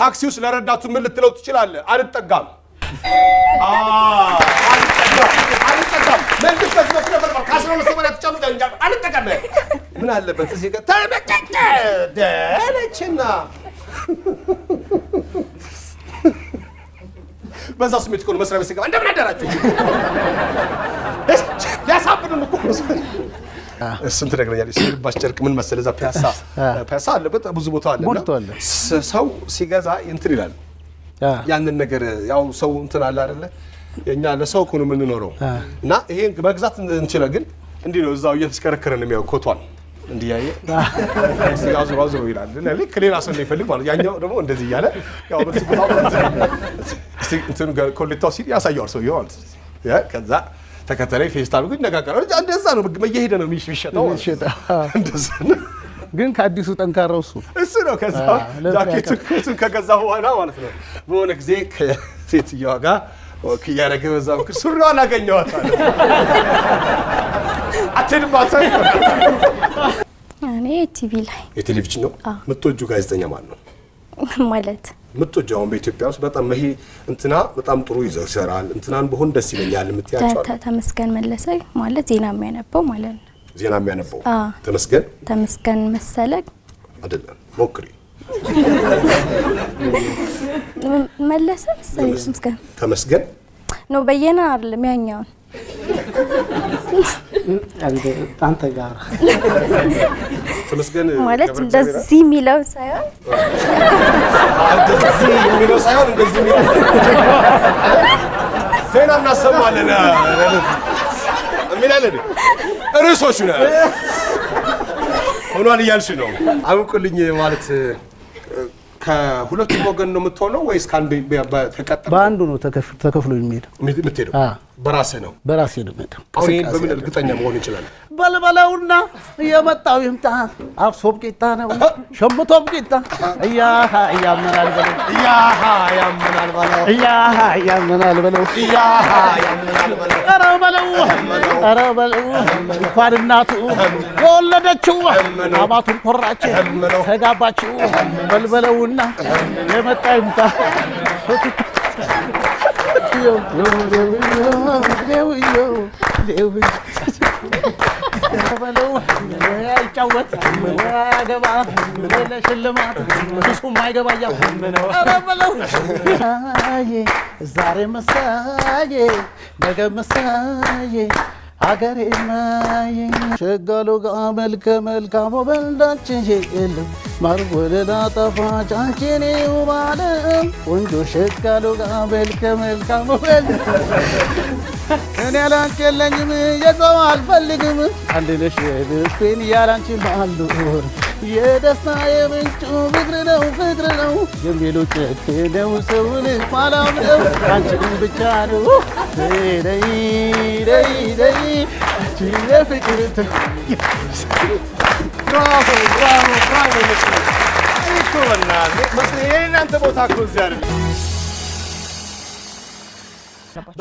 Speaker 10: ታክሲ ውስጥ ለረዳቱ ምን ልትለው ትችላለህ? አልጠጋም። አልጠጋም። መንግስት በዚህ በኩል ነበር ከ12 ተጫኑ እንጃ አልጠጋም። ምን አለበት እዚህ ጋር ተመጨጨ ደለችና በዛ ስሜት እኮ ነው መስሪያ ቤት ሲገባ እንደምን አደራችሁ ያሳብዱን እኮ እሱን ትነግረኛለች። ሲልባስ ጨርቅ ምን መሰለህ እዛ ፒያሳ አለበት ብዙ ቦታ አለ። ሰው ሲገዛ እንትን ይላል። ያንን ነገር ያው ሰው እንትን አለ አይደለ? የኛ ለሰው እኮ ነው የምንኖረው እና ይሄን መግዛት እንችላለን። ግን እንዲህ ነው እዛው እየተሽከረከረ ነው የሚያው ኮቷል እንዲያየ ሲያዙ ይላል። ለልክ ሌላ ሰው እንደሚፈልግ ማለት ያኛው ደግሞ እንደዚህ እያለ ያው በትግባው እንትን ኮሌታው ሲል ያሳያል ሰውየው ማለት ያ ከዛ ተከተለኝ ፌስታል ግን ነጋገር እንደዛ ነው መየሄደ ነው የሚሸጠው እንደዛ ነው።
Speaker 8: ግን ከአዲሱ ጠንካራው እሱ
Speaker 10: ነው። ከዛ ጃኬቱን ከገዛ በኋላ ማለት ነው በሆነ ጊዜ ከሴትዮዋ ጋር ያረገ በዛው ሱሪዋን አገኘኋት አለ። አትልማታ
Speaker 13: እኔ ቲቪ ላይ
Speaker 10: የቴሌቪዥን ነው የምትወጂው ጋዜጠኛ ማን ነው?
Speaker 13: ማለት
Speaker 10: የምትወጂው አሁን በኢትዮጵያ ውስጥ በጣም ይሄ እንትና በጣም ጥሩ ይሰራል እንትናን በሆን ደስ ይለኛል የምትያቸው?
Speaker 13: ተመስገን መለሰ ማለት ዜና የሚያነበው ማለት ነው።
Speaker 10: ዜና የሚያነበው ተመስገን
Speaker 13: መሰለ
Speaker 10: አይደለም፣ ሞክሪ።
Speaker 13: መለሰ
Speaker 10: ተመስገን
Speaker 13: ነው በየና አይደለም ያኛው
Speaker 8: አንተ ጋር
Speaker 10: ተመስገን
Speaker 13: ማለት እንደዚህ የሚለው ሳይሆን
Speaker 10: እንደዚህ የሚለው ሳይሆን እንደዚህ የሚለው ዜና እናሰማለን የሚላለን ርዕሶቹ ነው ሆኗል እያልሽ ነው። አውቁልኝ ማለት ከሁለቱም ወገን ነው የምትሆነው ወይስ ከአንድ ተቀጥታ?
Speaker 8: በአንዱ ነው ተከፍሎ የምትሄደው።
Speaker 10: በራስህ ነው?
Speaker 8: በራሴ ነው የምሄደው።
Speaker 10: አሁን በምን እርግጠኛ መሆን ይችላል?
Speaker 8: በልበለውና የመጣው ይምጣ አፍሶም ቂጣ ነው ሸምቶም ቂጣ እያሃ ያመናል በለው
Speaker 10: እያሃ ያመናል በለው
Speaker 8: እያሃ ያመናል በለው
Speaker 10: እያሃ ያመናል በለው
Speaker 8: ኧረ በለው ኧረ በለው እንኳን እናቱ የወለደችው አማቱን ኮራች ተጋባችው በልበለውና የመጣ ይምጣ አይጫወት ያገባ ለሽልማት እሱም አይገባያ ኧረ በለው ዛሬ መሳዬ ነገ መሳዬ አገሬ ማዬ ሸጋሎ ጋ መልከ መልካም ወበልዳችን የለም ማር ወለላ ጣፋጭ አንቺን ውብ ዓለም ቆንጆ ሸጋሎ ጋ መልከ መልካም ወበል እኔ ያላንቺ የለኝም የሰው አልፈልግም አንድ ነሽ ልቤን ያላንቺ ማልኖር የደስታ የምንጩ ፍቅር ነው የሚሉት ነው ሰው ልጅ ማላምነው አንቺን ብቻ ነው ደይ የፍቅር
Speaker 1: ብራቮ እኮ በእናትህ መስሎኝ የእናንተ ቦታ እኮ እዚህ አይደል?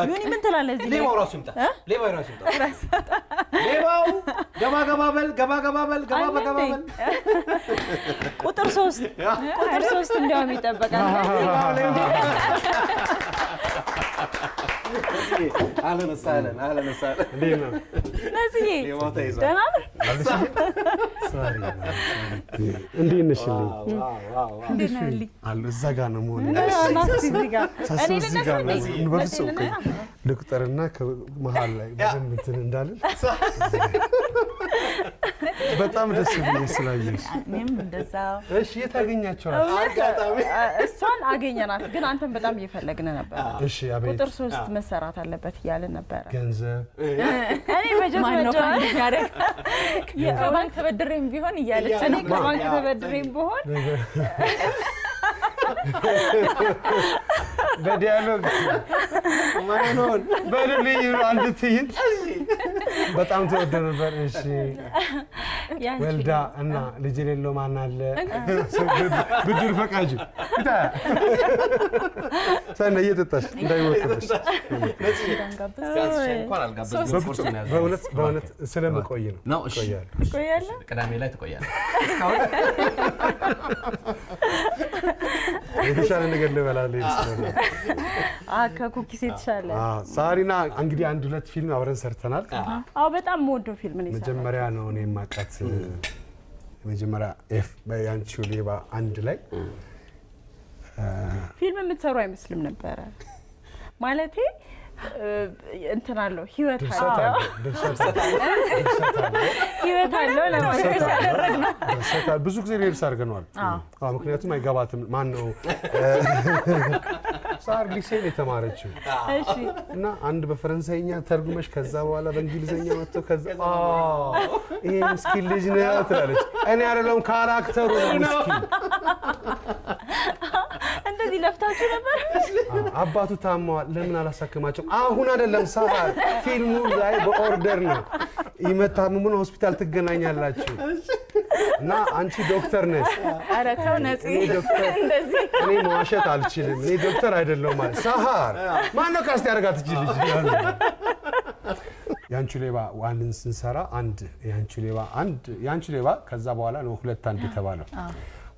Speaker 19: ዮኒ ምን ትላለህ እዚህ?
Speaker 10: ሌባው ራሱ ይምጣ። ሌባው ራሱ ይምጣ። ሌባው ገባ በል።
Speaker 19: ቁጥር 3 እንዲያውም ይጠበቃል።
Speaker 10: አህለን ወሰህለን።
Speaker 19: ነዚህ
Speaker 10: ሌባው ተይዟል።
Speaker 19: ደህና ነህ?
Speaker 1: እንዴት ነሽ?
Speaker 19: እንዴት ነህ ልኝ?
Speaker 1: አሉ እዛ ጋር ነው መሆን
Speaker 19: እዚህ ጋር
Speaker 1: ሳስብ እዚህ ጋር ነው በፍጹም ልቁጠርና ከመሀል ላይ በደንብ እንትን እንዳልን በጣም ደስ ብሎኝ ስላየሽ።
Speaker 19: እኔም እንደዛው።
Speaker 1: እሺ የት አገኛቸዋል?
Speaker 19: አጋጣሚ እሷን አገኘናት፣ ግን አንተን በጣም እየፈለግን ነበር።
Speaker 1: እሺ አቤት።
Speaker 19: ቁጥር 3 መሰራት አለበት እያልን ነበር።
Speaker 1: ገንዘብ
Speaker 19: እኔ መጀመሪያ ከባንክ ተበድሬም ቢሆን እያለች እኔ ከባንክ ተበድሬም ቢሆን
Speaker 1: በዲያሎግ ማንሆን በልልኝ አንድ ትዕይንት በጣም ተወደ ነበር። እሺ ወልዳ እና ልጅ የሌለው ማን አለ? ብድር ፈቃጅ ሰነ እየጠጣሽ እንዳይወጣሽ በእውነት ስለምቆይ ነው።
Speaker 19: ትቆያለህ?
Speaker 10: ቅዳሜ ላይ ትቆያለህ።
Speaker 1: የተሻለ ነገር ልበላለሁ ይመስላል።
Speaker 19: ከኩኪስ የተሻለ።
Speaker 1: ሳሪና እንግዲህ 1-2 ፊልም አብረን ሰርተናል።
Speaker 19: በጣም የምወደው ፊልም ነው።
Speaker 1: መጀመሪያ ነው እኔ የማውቃት መጀመሪያ ያንቺው ሌባ 1 ላይ
Speaker 19: ፊልም የምትሰሩ አይመስልም ነበረ ማለቴ እንትን አለው ህይወት አለው ለማለት ያደረግነው
Speaker 1: ብዙ ጊዜ ሪልስ አድርገናል። ምክንያቱም አይገባትም ማን ነው ሳር ሊሴን የተማረችው እና አንድ በፈረንሳይኛ ተርጉመሽ ከዛ በኋላ በእንግሊዘኛ መጥቶ ከዛ ይሄ ምስኪን ልጅ ነው ትላለች። እኔ አይደለም ካራክተሩ ነው ምስኪን።
Speaker 19: እንደዚህ ለፍታችሁ ነበር?
Speaker 1: አባቱ ታሟል፣ ለምን አላሳከማቸውም? አሁን አይደለም ሳር ፊልሙ ላይ በኦርደር ነው ይመታመሙና ሆስፒታል ትገናኛላችሁ እና አንቺ ዶክተር ነሽ።
Speaker 19: ኧረ ተው ነፂ፣ እንደዚህ
Speaker 1: እኔ መዋሸት አልችልም፣ እኔ ዶክተር አይደለሁም ማለት ሳር ማነው ካስት ያደርጋት እቺ ልጅ? ያንቺ ሌባ ዋንን ስንሰራ አንድ ያንቺ ሌባ ከዛ በኋላ ነው 2-1 የተባለው።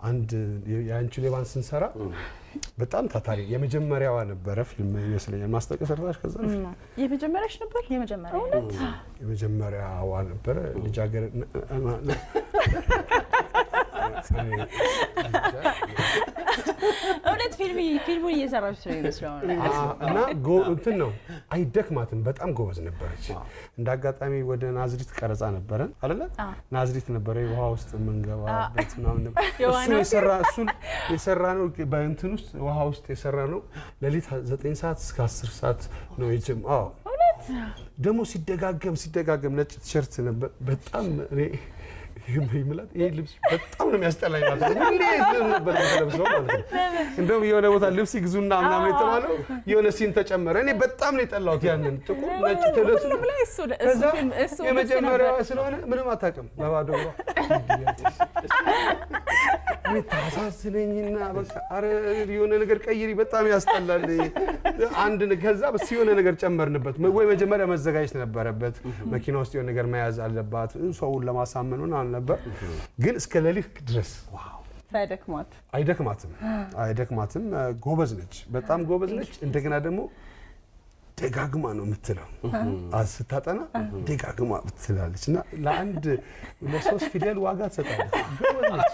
Speaker 1: አንድ ያንቺ ሌባን ስንሰራ በጣም ታታሪ የመጀመሪያዋ ነበረ ፊልም ይመስለኛል። ማስታወቂያ ሰርታሽ ከዛ
Speaker 19: የመጀመሪያሽ ነበር?
Speaker 1: የመጀመሪያዋ ነበረ። ልጃገረድ
Speaker 19: እውነት ፊልሙን እየሰራች ነው ይመስለው
Speaker 1: እና እንትን ነው አይደክማትም። በጣም ጎበዝ ነበረች። እንደ አጋጣሚ ወደ ናዝሪት ቀረጻ ነበረን አይደለ? ናዝሪት ነበረ ውሃ ውስጥ የምንገባበት ምናምን ነበር። እሱ የሰራ ነው በእንትን ውስጥ ውሃ ውስጥ የሰራ ነው። ሌሊት 9 ሰዓት እስከ 10 ሰዓት ነው ይችም። ደግሞ ሲደጋገም ነጭ ቲሸርት ነበር። በጣም እኔ ይምላት ይሄ ልብስ በጣም ነው የሚያስጠላኝ ማለት ነው። ሁሌ ነበር ተለብሰው ማለት ነው። እንደውም የሆነ ቦታ ልብስ ይግዙና ምናምን የተባለው የሆነ ሲን ተጨመረ። እኔ በጣም ነው የጠላሁት ያንን ጥቁር ነጭ ተለብሶ እሱ የመጀመሪያዋ ስለሆነ ምንም አታውቅም በባዶ እኔ ታሳዝነኝና በቃ አረ የሆነ ነገር ቀይሪ በጣም ያስጠላል። አንድ ከዛ በስ የሆነ ነገር ጨመርንበት ወይ መጀመሪያ መዘጋጀት ነበረበት። መኪና ውስጥ የሆነ ነገር መያዝ አለባት ሰውን ለማሳመን ምናምን ነበር። ግን እስከ ሌሊት ድረስ አይደክማትም። ጎበዝ ነች፣ በጣም ጎበዝ ነች። እንደገና ደግሞ ደጋግማ ነው የምትለው። ስታጠና ደጋግማ ትላለች እና ለ3 ፊደል ዋጋ ትሰጣለች። ጎበዝ ነች።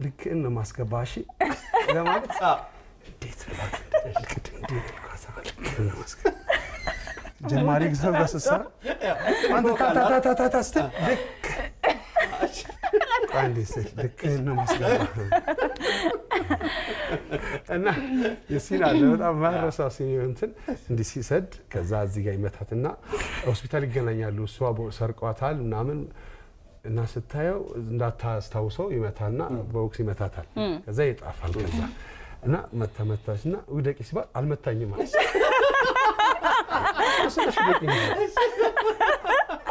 Speaker 1: ልክን ነው ማስገባሽ ለማለት እንዴት ነው ጀማሪ ግዛው ጋሰሳ አንተ ታታታታ ስትል ልክ ነው ማስገባ
Speaker 10: እና የሲና በጣም ማረሳው እንትን እንዲህ ሲሰድ ከዛ እዚህ ጋር ይመታትና ሆስፒታል ይገናኛሉ። እሷ ሰርቋታል ምናምን እና ስታየው እንዳታስታውሰው ይመታና በቦክስ ይመታታል። ከዛ ይጣፋል። ከዛ እና መተመታችና ውደቂ ሲባል አልመታኝም ማለት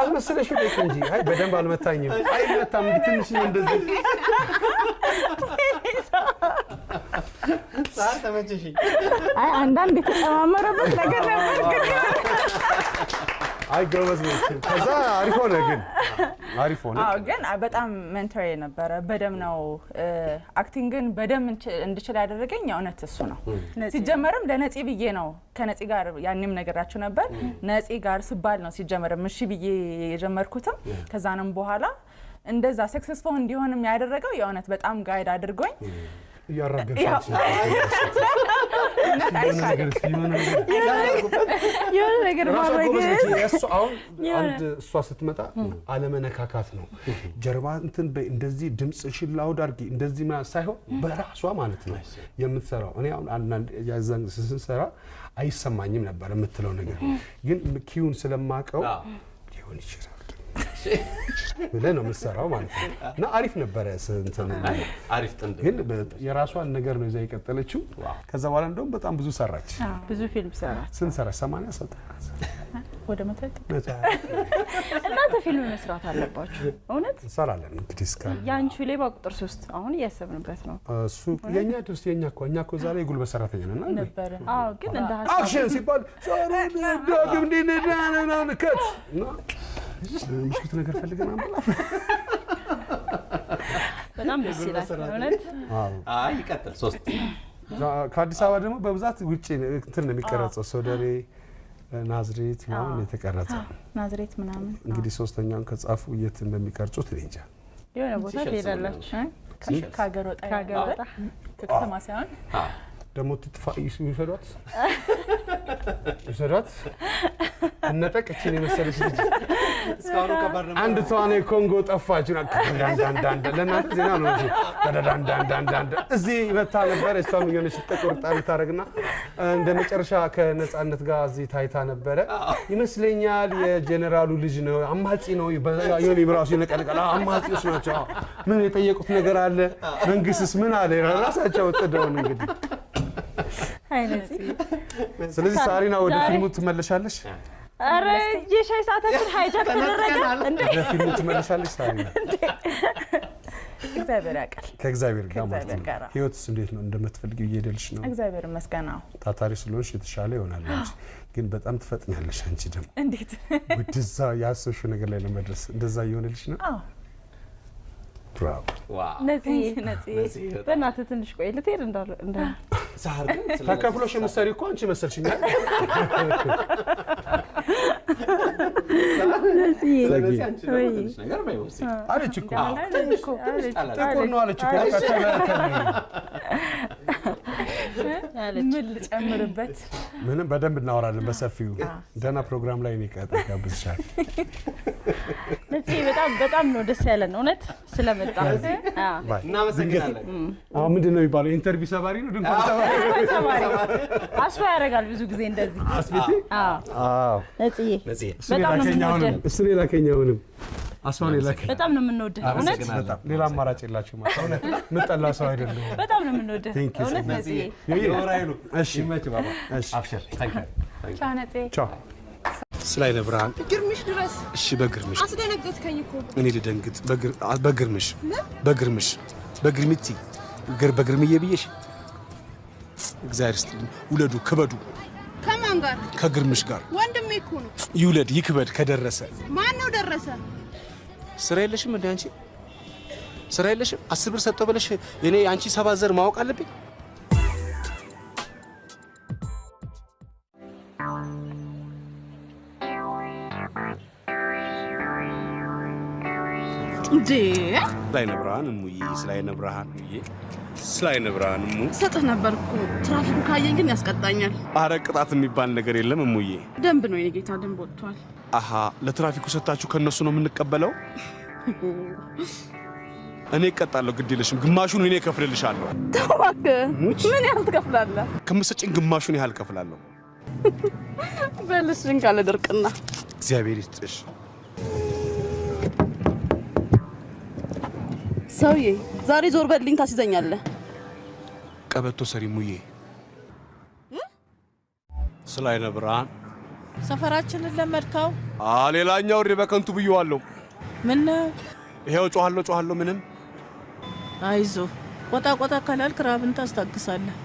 Speaker 10: አልመሰለሽ ደቂ እንጂ አይ በደንብ አልመታኝም። አይ መታም ትንሽ እንደዚህ
Speaker 8: ሳር ተመቸሽኝ።
Speaker 14: አይ አንዳንድ የተጨማመረበት ነገር ነበር ግን
Speaker 10: አይ ጎበዝ ነሽ። ከዛ አሪፍ ሆነ ግን አሪፍ ሆነ።
Speaker 19: አዎ ግን በጣም ሜንቶሪ ነበረ። በደም ነው አክቲንግን በደም እንድችል ያደረገኝ እውነት እሱ ነው። ሲጀመርም ለነፂ ብዬ ነው ከነፂ ጋር ያንንም ነገራችሁ ነበር። ነፂ ጋር ስባል ነው ሲጀመርም እሺ ብዬ የጀመርኩትም ከዛንም በኋላ እንደዛ ሰክሰስፉል እንዲሆንም ያደረገው የእውነት በጣም ጋይድ አድርጎኝ
Speaker 10: ያረጋግጣች
Speaker 14: የሆነ ነገር ማድረግ
Speaker 10: እሱ አሁን አንድ እሷ ስትመጣ አለመነካካት ነው። ጀርባ እንትን እንደዚህ ድምጽሽን ላውድ አድርጊ እንደዚህ ሳይሆን በራሷ ማለት ነው የምትሰራው። እኔ አሁን አንድ ያዛን ስንሰራ አይሰማኝም ነበር የምትለው ነገር ግን ኪዩን ስለማቀው ሊሆን ይችላል ብለህ ነው የምትሰራው ማለት ነው። እና አሪፍ ነበረ እንትን
Speaker 1: አሪፍ ጥንድ
Speaker 10: ግን የራሷን ነገር ነው ይዛ የቀጠለችው። ከዛ በኋላ እንደውም በጣም ብዙ ሰራች።
Speaker 14: ብዙ ፊልም ሰራች።
Speaker 10: ስንት ሰራች? 80 ሰጠ
Speaker 19: ወደ መተት እናንተ ፊልም መስራት አለባችሁ። እውነት
Speaker 10: እንሰራለን እንግዲህ እስካሁን
Speaker 14: ያንቺ ሌባ ቁጥር 3 አሁን እያሰብንበት ነው።
Speaker 10: እሱ የኛ ድርስ የኛ እኮ እዛ ላይ ጉልበት ሰራተኛ ነን
Speaker 19: ነበር።
Speaker 14: አዎ ግን እንደ
Speaker 10: አክሽን ሲባል ዳግም እንዲነዳና ከት ምሽት ነገር ፈልገን አንብላ
Speaker 14: በጣም ደስ ይላል እውነት።
Speaker 1: አይ ይቀጥል። 3
Speaker 10: ከአዲስ አበባ ደግሞ በብዛት ውጪ እንትን ነው የሚቀረጸው። ሶደሬ ናዝሬት ምናምን የተቀረጸው
Speaker 19: ናዝሬት ምናምን
Speaker 10: እንግዲህ ሶስተኛውን ከጻፉ የት እንደሚቀርጹት እኔ እንጃ።
Speaker 19: የሆነ ቦታ ትሄዳላችሁ ከሀገር ወጣ ከከተማ ሳይሆን
Speaker 10: ደግሞ ትጥፋ ይሰዷት እነጠቅ እቺን የመሰለች ልጅ
Speaker 1: እስካሁን ከባድ ነበር።
Speaker 10: አንድ ተዋናይ ኮንጎ ጠፋች። ዳንዳንዳንዳ ለእናንተ ዜና ነው እንጂ ዳንዳንዳንዳንዳ እዚህ መታ ነበር። እሷም የሆነች ጥቁር ጣል ታረግና እንደ መጨረሻ ከነጻነት ጋር እዚህ ታይታ ነበረ ይመስለኛል። የጄኔራሉ ልጅ ነው አማጺ ነው የሆነ ይብራሱ ይነቀልቀላ አማጺዎች ናቸው። ምን የጠየቁት ነገር አለ? መንግስትስ ምን አለ? ራሳቸው ወጥደው እንግዲህ ስለዚህ ሳሪና ወደ ፊልሙ ትመለሻለሽ።
Speaker 14: አረ የሻይ ሰዓታችን ሃይጃክ ተደረገ እንዴ?
Speaker 10: ወደ ፊልሙ ትመለሻለሽ ሳሪና።
Speaker 19: እግዚአብሔር ያውቃል።
Speaker 10: ከእግዚአብሔር ጋር ማለት ነው። ህይወትስ እንዴት ነው? እንደምትፈልጊው እየሄደልሽ ነው?
Speaker 19: እግዚአብሔር ይመስገን።
Speaker 10: ታታሪ ስለሆንሽ የተሻለ ይሆናል እንጂ ግን በጣም ትፈጥኛለሽ አንቺ ደግሞ።
Speaker 19: እንዴት
Speaker 10: ወደዛ ያሰብሽው ነገር ላይ ለመድረስ እንደዛ እየሆነልሽ ነው?
Speaker 19: አዎ
Speaker 10: ብራቮ።
Speaker 14: ነፂ በእናትህ ትንሽ ቆይ ልትሄድ እንደ
Speaker 10: ሳር ግን ተከፍሎሽ የምትሰሪው እኮ አንቺ መሰልሽኝ አይደል? አለች እኮ ጥቁር ነው አለች እኮ
Speaker 19: ምን ልጨምርበት?
Speaker 10: ምንም በደንብ እናወራለን በሰፊው። ደህና ፕሮግራም ላይ ነው ጋብዝሻል።
Speaker 14: ነፂ በጣም ነው ደስ ያለን እውነት ስለመጣ።
Speaker 1: እናመሰግናለን።
Speaker 10: አሁን ምንድን ነው የሚባለው? ኢንተርቪው ሰባሪ ነው ድንኳን ሰባሪ
Speaker 14: አስፋ ያደርጋል ብዙ ጊዜ እንደዚህ።
Speaker 10: አስቤቴ
Speaker 14: አዎ ነፂ
Speaker 10: በጣም ነው የምንወደው። እሱ ሌላ ከኛውንም አስፋው ሌላ
Speaker 14: በጣም ነው የምንወደው እውነት።
Speaker 10: ሌላ አማራጭ የላችሁም ማለት ነው። ምጠላ ሰው አይደለም።
Speaker 14: በጣም ነው የምንወደው እውነት ነፂ።
Speaker 1: የወራይሉ
Speaker 10: እሺ
Speaker 1: ይመች ባባ። እሺ አብሽር።
Speaker 19: ቻው ነፂ።
Speaker 10: ቻው ስላይነ ብርሃን
Speaker 20: ግርምሽ ድረስ
Speaker 10: እሺ በግርምሽ
Speaker 20: አስደነገጥከኝ እኮ።
Speaker 10: እኔ ልደንግጥ በግርምሽ በግርምቲ በግርምዬ ብዬሽ። እግዚአብሔር ይስጥልኝ። ውለዱ ክበዱ።
Speaker 20: ከማን ጋር?
Speaker 10: ከግርምሽ ጋር።
Speaker 20: ወንድሜ እኮ ነው።
Speaker 10: ይውለድ ይክበድ። ከደረሰ
Speaker 20: ማን ነው ደረሰ?
Speaker 10: ስራ የለሽም እንዴ አንቺ? ስራ የለሽም? 10 ብር ሰጠው ብለሽ እኔ አንቺ 7 ዘር ማወቅ አለብኝ?
Speaker 20: እንዴ
Speaker 10: ስላይነ ብርሃን እሙዬ ስላይነ ብርሃን እሙዬ ስላይነ ብርሃን እሙ
Speaker 20: ሰጥህ ነበር እኮ። ትራፊኩ ካየኝ ግን ያስቀጣኛል።
Speaker 10: ኧረ ቅጣት የሚባል ነገር የለም እሙዬ።
Speaker 20: ደንብ ነው የኔ ጌታ፣ ደንብ ወጥቷል።
Speaker 10: አሃ ለትራፊኩ ሰጣችሁ ከነሱ ነው የምንቀበለው?
Speaker 1: እኔ እቀጣለሁ፣ ግድ የለሽም። ግማሹን እኔ እከፍልልሻለሁ።
Speaker 20: ተው እባክህ። ምን ያህል ትከፍላለህ?
Speaker 1: ከምትሰጪኝ ግማሹን ያህል እከፍላለሁ።
Speaker 20: በልስኝ ካለ ድርቅና
Speaker 1: እግዚአብሔር ይስጥሽ።
Speaker 20: ሰውዬ ዛሬ ዞር በልኝ ታስይዘኛለህ።
Speaker 1: ቀበቶ ሰሪ ሙዬ ስላይነ ብርሃን
Speaker 14: ሰፈራችንን ለመድካው።
Speaker 1: ሌላኛው ወሬ በከንቱ ብየዋለሁ።
Speaker 14: ምን ነው?
Speaker 1: ይሄው ጮሃለሁ ምንም።
Speaker 14: አይዞ ቆጣ ቆጣ ካላልክ ራብን ታስታግሳለህ።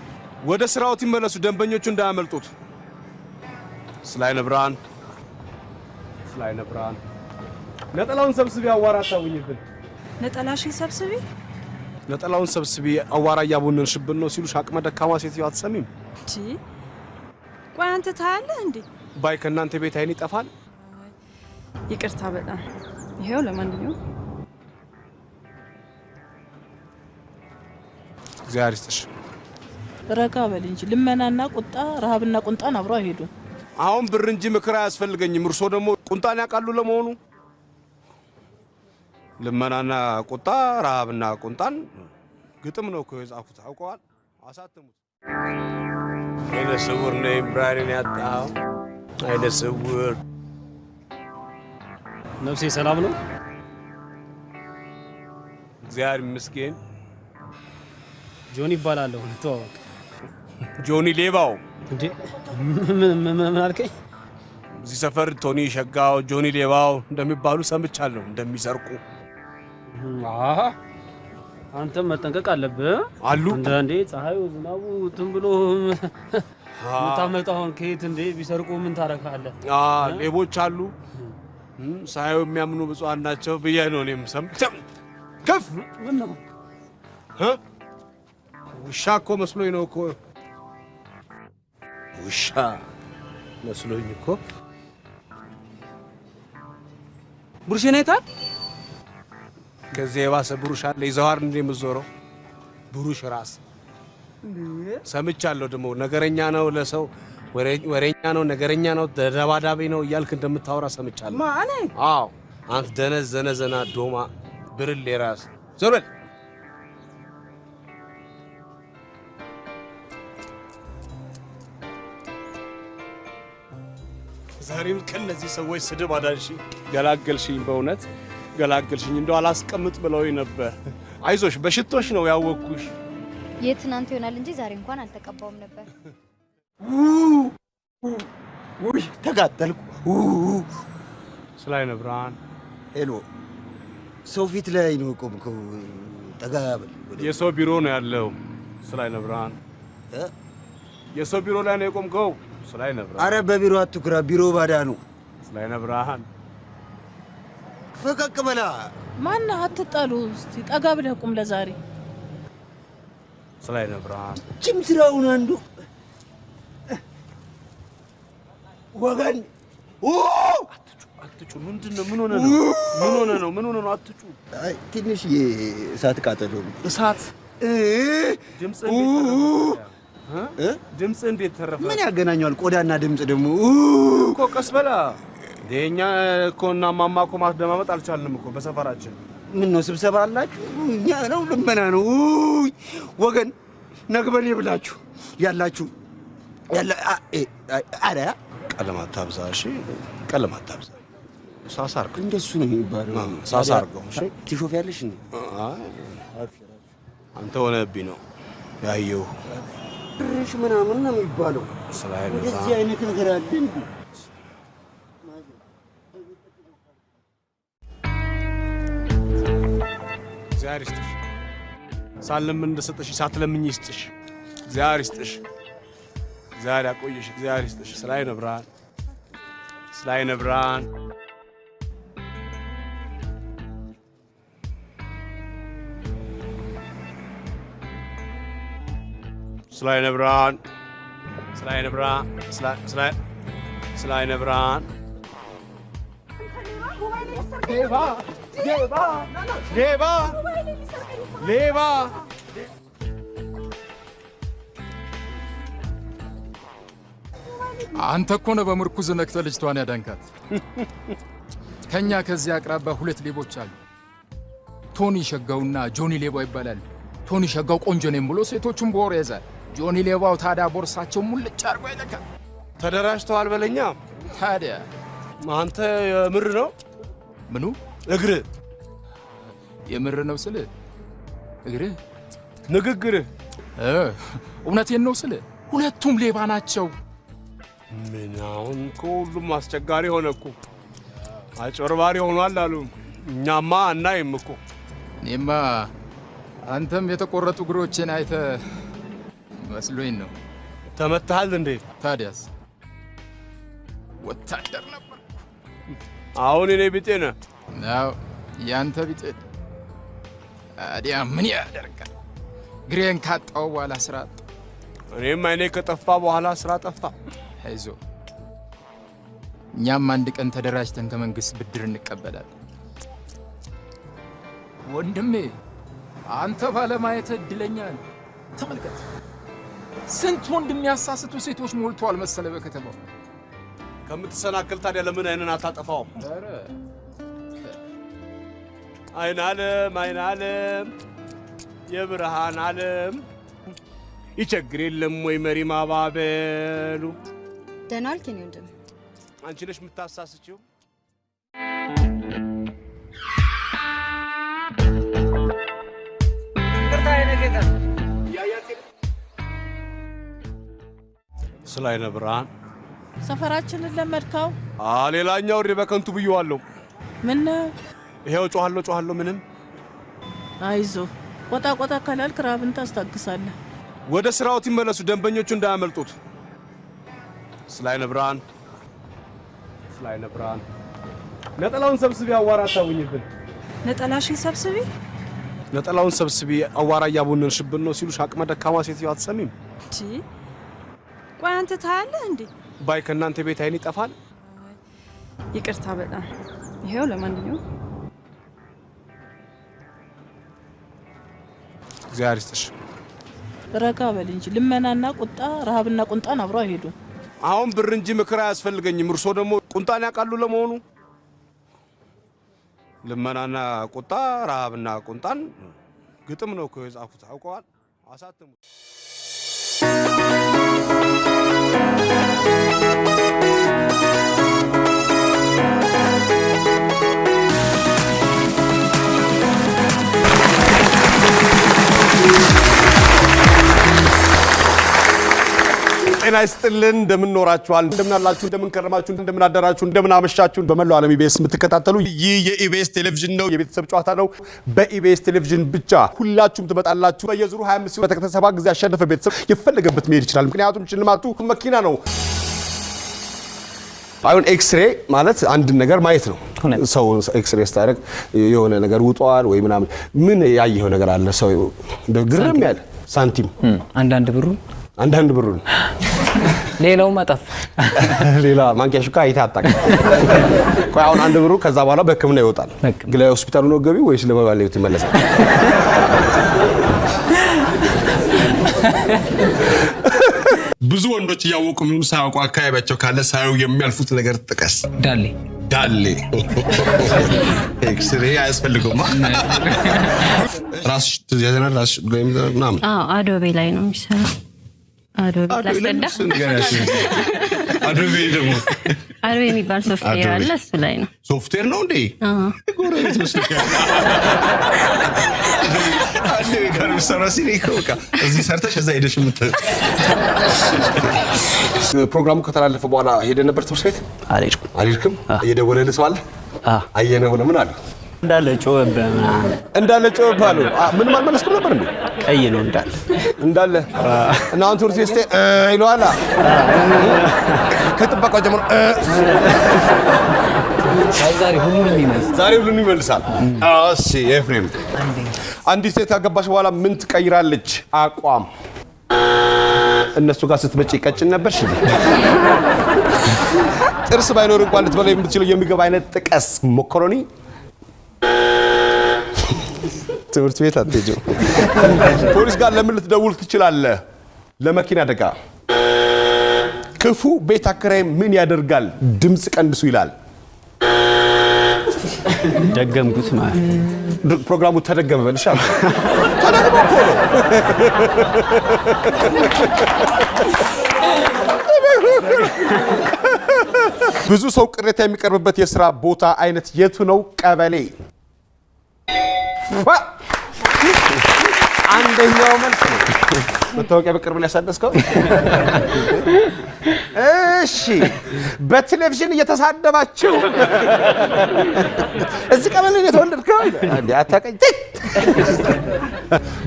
Speaker 1: ወደ ስራው ይመለሱ፣ ደንበኞቹ እንዳያመልጡት። ስላይነ ብርሃን ነጠላውን ሰብስቢ፣ አዋራ አታውኝብን።
Speaker 14: ነጠላሽን ሰብስቢ፣
Speaker 1: ነጠላውን ሰብስቢ፣ አዋራ እያቦነንሽብን ነው ሲሉሽ አቅመ ደካማ ሴትዮ አትሰሚም?
Speaker 14: ቆይ አንተ ታያለህ እንዴ?
Speaker 1: ባይ ከእናንተ ቤት አይን ይጠፋል።
Speaker 14: ይቅርታ በጣም ይሄው። ለማንኛውም
Speaker 1: እግዚአብሔር ይስጥሽ።
Speaker 14: ረጋ በል እንጂ ልመናና ቁጣ፣ ረሃብና ቁንጣን አብሮ አይሄዱም።
Speaker 1: አሁን ብር እንጂ ምክር አያስፈልገኝም። እርሶ ደግሞ ቁንጣን ያውቃሉ ለመሆኑ? ልመናና ቁጣ፣ ረሃብና ቁንጣን ግጥም ነው እኮ የጻፉት። አውቀዋል፣ አሳተሙት። አይነ ስውር ነኝ ብርሃኔን ያጣው አይነ ስውር።
Speaker 9: ነፍሴ ሰላም ነው?
Speaker 1: እግዚአብሔር ይመስገን።
Speaker 9: ጆኒ ይባላለሁ። ልተዋወቅ።
Speaker 1: ጆኒ ሌባው።
Speaker 9: እንዴ ምን አልከኝ?
Speaker 1: እዚህ ሰፈር ቶኒ ሸጋው፣ ጆኒ ሌባው እንደሚባሉ ሰምቻለሁ፣ እንደሚሰርቁ።
Speaker 9: አንተም መጠንቀቅ አለብህ
Speaker 1: አሉ።
Speaker 9: አንዳንዴ ፀሐዩ ዝናቡ እንትን ብሎ የምታመጣውን ከየት እንዴ ቢሰርቁ ምን ታረካለህ?
Speaker 1: ሌቦች አሉ። ሳዩ የሚያምኑ ብፁዓን ናቸው ብዬ ነው እኔም ሰምተም ከፍ
Speaker 9: ምን ነው
Speaker 1: ውሻ እኮ መስሎኝ ነው እኮ ውሻ መስሎኝ እኮ። ብሩሽን አይታል? ከዚህ የባሰ ብሩሽ አለ? ይዘዋር እንደ የምትዞረው ብሩሽ ራስ ሰምቻለሁ። ደግሞ ነገረኛ ነው፣ ለሰው ወሬኛ ነው፣ ነገረኛ ነው፣ ደባዳቢ ነው እያልክ እንደምታወራ ሰምቻለሁ።
Speaker 20: ማኔ?
Speaker 1: አዎ አንተ ደነዝ ዘነዘና ዶማ ብርሌ ራስ ዞር በል። ዛሬም ከነዚህ ሰዎች ስድብ አዳንሽኝ፣ ገላገልሽኝ። በእውነት ገላገልሽኝ። እንደው አላስቀምጥ ብለውኝ ነበር። አይዞሽ፣ በሽቶሽ ነው ያወቅኩሽ።
Speaker 13: የትናንት ይሆናል እንጂ ዛሬ እንኳን አልተቀባውም ነበር።
Speaker 8: ውይ ተጋጠልኩ።
Speaker 1: ስላይነ ብርሃን
Speaker 8: ሄሎ፣ ሰው ፊት ላይ ነው ቆምከው? ጠጋ በል።
Speaker 1: የሰው ቢሮ ነው ያለው። ስላይነ ብርሃን የሰው ቢሮ ላይ ነው የቆምከው? ስላይነ ብርሃን
Speaker 8: አረ በቢሮ አትኩራ፣ ቢሮ ባዳ ነው።
Speaker 1: ስላይነ ብርሃን
Speaker 8: ፈቀቅ በላ።
Speaker 14: ማነህ? አትጣሉ። እስቲ ጠጋ ብለህ ቁም ለዛሬ።
Speaker 1: ስላይነ ብርሃን
Speaker 8: ጭም ስራውን አንዱ ወገን
Speaker 1: አትጩ። ምንድነው? ምን ሆነ ነው? ምን ሆነ ነው? ምን ሆነ ነው? አትጩ።
Speaker 8: አይ ትንሽ የእሳት ቃጠሎ።
Speaker 1: እሳት? ድምፅ እንዴት ተረፈ?
Speaker 8: ምን ያገናኘዋል? ቆዳና ድምፅ ደግሞ
Speaker 1: እኮ ቀስ በላ። ደኛ እኮ እና ማማ እኮ ማስደማመጥ አልቻልንም እኮ በሰፈራችን።
Speaker 8: ምን ነው ስብሰባ አላችሁ? እኛ ነው ልመና ነው? ወገን ነግበኔ ብላችሁ ያላችሁ ያለ አረ
Speaker 1: ቀለም አታብዛ። እሺ ቀለም አታብዛ። ሳሳ አድርገው።
Speaker 8: እንደሱ ነው የሚባለው።
Speaker 1: ሳሳ አድርገው። እሺ
Speaker 8: ትሾፊያለሽ እንዴ?
Speaker 1: አንተ ሆነብኝ ነው ያየው።
Speaker 8: ድርሽ ምናምን ነው የሚባለው። እንደዚህ አይነት ነገር አለ እንዴ?
Speaker 1: እግዚአብሔር ይስጥሽ። ሳለምን እንደሰጠሽ ሳትለምኝ ይስጥሽ። እግዚአብሔር ይስጥሽ። እግዚአብሔር ያቆየሽ። እግዚአብሔር ይስጥሽ። ስላይነ ብርሃን ስላይነ ብርሃን ስላይነ ብርሃን ስላይነ ብርሃን ስላይነ ብርሃን ሌባ ሌባ ሌባ ሌባ
Speaker 21: አንተ እኮ ነው በምርኩዝ ነክተህ ልጅቷን ያዳንካት። ከኛ ከዚህ አቅራቢያ ሁለት ሌቦች አሉ። ቶኒ ሸጋውና ጆኒ ሌባው ይባላል። ቶኒ ሸጋው ቆንጆ ነኝ ብሎ ሴቶቹን በወሬ ያዛል። ጆኒ ሌባው ታዲያ ቦርሳቸው ሙልጭ አድርጎ ይልካል።
Speaker 10: ተደራጅተዋል በለኛ።
Speaker 21: ታዲያ
Speaker 10: አንተ የምር ነው?
Speaker 21: ምኑ
Speaker 10: እግር
Speaker 21: የምር ነው ስል እግር
Speaker 10: ንግግር
Speaker 21: እውነቴን ነው ስል ሁለቱም ሌባ ናቸው።
Speaker 10: ምን አሁን ሁሉም አስቸጋሪ ሆነ እኮ አጭበርባሪ ሆኗል አሉ። እኛማ አናይም እኮ።
Speaker 21: እኔማ አንተም የተቆረጡ እግሮችን አይተ መስሎኝ ነው።
Speaker 10: ተመታሃል እንዴ?
Speaker 21: ታዲያስ ወታደር ነበር።
Speaker 10: አሁን እኔ ቢጤ ነህ?
Speaker 21: አዎ ያንተ ቢጤ። ታዲያ ምን ያደርጋል? ግሬን ካጣው በኋላ ስራ አጣ።
Speaker 10: እኔም አይኔ ከጠፋ በኋላ ስራ ጠፋ።
Speaker 21: አይዞ እኛም አንድ ቀን ተደራጅተን ከመንግስት ብድር እንቀበላለን። ወንድሜ አንተ ባለማየት እድለኛ ነህ። ተመልከት ስንት ወንድ የሚያሳስቱ ሴቶች ሞልተዋል መሰለ በከተማው።
Speaker 10: ከምትሰናከል ታዲያ ለምን አይነን አታጠፋው?
Speaker 21: ኧረ
Speaker 10: አይን ዓለም የብርሃን ዓለም ይቸግር የለም ወይ መሪ ማባበሉ።
Speaker 4: ደህና ዋልክ የኔ ወንድም።
Speaker 10: አንቺ ነሽ የምታሳስችው? ስላይነ ብርሃን
Speaker 14: ሰፈራችንን ለመድካው?
Speaker 10: ሌላኛው ወሬ በከንቱ ብየዋለሁ።
Speaker 14: ምን
Speaker 10: ይሄው ጮሃለሁ ምንም።
Speaker 14: አይዞ ቆጣ ካላልክ ራብን ታስታግሳለህ።
Speaker 10: ወደ ስራዎት ይመለሱ፣ ደንበኞቹ እንዳያመልጡት። ስላይነ ብርሃን ነጠላውን ሰብስቢ አዋራ አታውኝብን።
Speaker 14: ነጠላሽን ሰብስቢ?
Speaker 10: ነጠላውን ሰብስቢ አዋራ እያቦነንሽብን ነው ሲሉሽ አቅመ ደካማ ሴትዮ አትሰሚም?
Speaker 14: ቆይ አንተ ታያለህ እንዴ?
Speaker 10: ባይ ከእናንተ ቤት አይን ይጠፋል።
Speaker 14: ይቅርታ በጣም ይሄው። ለማንኛውም
Speaker 10: እግዚአብሔር ይስጥሽ።
Speaker 14: ረጋ በል እንጂ ልመናና ቁጣ፣ ረሃብና ቁንጣን አብሮ አይሄዱም።
Speaker 10: አሁን ብር እንጂ ምክር አያስፈልገኝም። እርሶ ደግሞ ቁንጣን ያውቃሉ ለመሆኑ? ልመናና ቁጣ፣ ረሃብና ቁንጣን ግጥም ነው እኮ የጻፉት። አውቀዋል። አሳተሙት። ጤና ይስጥልን። እንደምን ኖራችኋል? እንደምን አላችሁ? እንደምን ከረማችሁ? እንደምን አደራችሁ? እንደምን አመሻችሁ? በመላው ዓለም ኢቢኤስ የምትከታተሉ ይህ የኢቢኤስ ቴሌቪዥን ነው። የቤተሰብ ጨዋታ ነው። በኢቢኤስ ቴሌቪዥን ብቻ ሁላችሁም ትመጣላችሁ። በየዙሩ 25 ሲሆን በተከታታይ 7 ጊዜ ያሸነፈ ቤተሰብ የፈለገበት መሄድ ይችላል። ምክንያቱም ሽልማቱ መኪና ነው። አሁን ኤክስሬ ማለት አንድ ነገር ማየት ነው። ሰው ኤክስሬ ስታደርግ የሆነ ነገር ውጧል ወይ ምናምን ምን ያየው ነገር አለ? ሰው ግርም ያለ ሳንቲም አንዳንድ ብሩን
Speaker 6: ሌላው መጣፍ
Speaker 10: ሌላ ማንኪያ ሹካ አይታጣቅ። ቆይ አሁን አንድ ብሩ ከዛ በኋላ በሕክምና ይወጣል። ግለ ሆስፒታሉ ነው ገቢው ወይስ ለባለቤቱ ይመለሳል? ብዙ ወንዶች እያወቁ ምንም ሳያውቁ አካባቢያቸው ካለ ሳያዩ የሚያልፉት ነገር ጥቀስ። ዳሌ ኤክስሬ አያስፈልገውማ። ራስሽ ትያዘናል። ራስሽ ምናምን
Speaker 4: አዶቤ ላይ ነው የሚሰራው። አዶቤ
Speaker 10: ደግሞ
Speaker 4: አዶቤ የሚባል ሶፍትዌር አለ፣ እሱ ላይ ነው።
Speaker 10: ሶፍትዌር ነው እንዴ? ጎረቤት ውስጥ አዶቤ ጋር ሰራሲ ነው። እዚህ ሰርተሽ እዛ ሄደሽ ፕሮግራሙ ከተላለፈ በኋላ ሄደ ነበር ትምህርት ቤት? አልሄድክም? እየደወለልህ ሰው አለ? አየነው ለምን አለ?
Speaker 12: እንዳለ ጮኸብህ
Speaker 10: አሉ። ምንም አልመለስኩም ነበር እንዴ?
Speaker 12: ቀይ ነው እንዳለ
Speaker 10: እና አሁን ትምህርት ቤት ይለዋል። ከጥበቃው ጀምሮ
Speaker 6: ዛሬ ሁሉንም ይመልሳል።
Speaker 10: እሺ ኤፍሬም፣ አንዲት ሴት ካገባሽ በኋላ ምን ትቀይራለች? አቋም። እነሱ ጋር ስትመጪ ቀጭን ነበርሽ እንዴ? ጥርስ ባይኖር እንኳን ልትበላ የምትችለው የምግብ አይነት ጥቀስ። ሞኮሮኒ። ትምህርት ቤት አትሄጂም። ፖሊስ ጋር ለምን ልትደውል ትችላለህ? ለመኪና አደጋ። ክፉ ቤት አከራይ ምን ያደርጋል? ድምጽ ቀንሱ ይላል።
Speaker 12: ደገምኩት ማለት
Speaker 10: ፕሮግራሙ ተደገመ በልሻ ተደገመ እኮ ነው። ብዙ ሰው ቅሬታ የሚቀርብበት የሥራ ቦታ አይነት የቱ ነው? ቀበሌ። አንደኛው መልስ ነው። መታወቂያ በቅርብ ነው ያሳደስከው? እሺ፣ በቴሌቪዥን እየተሳደባችሁ እዚህ ቀበሌ ነው የተወለድከው? እንዴ አታውቀኝ።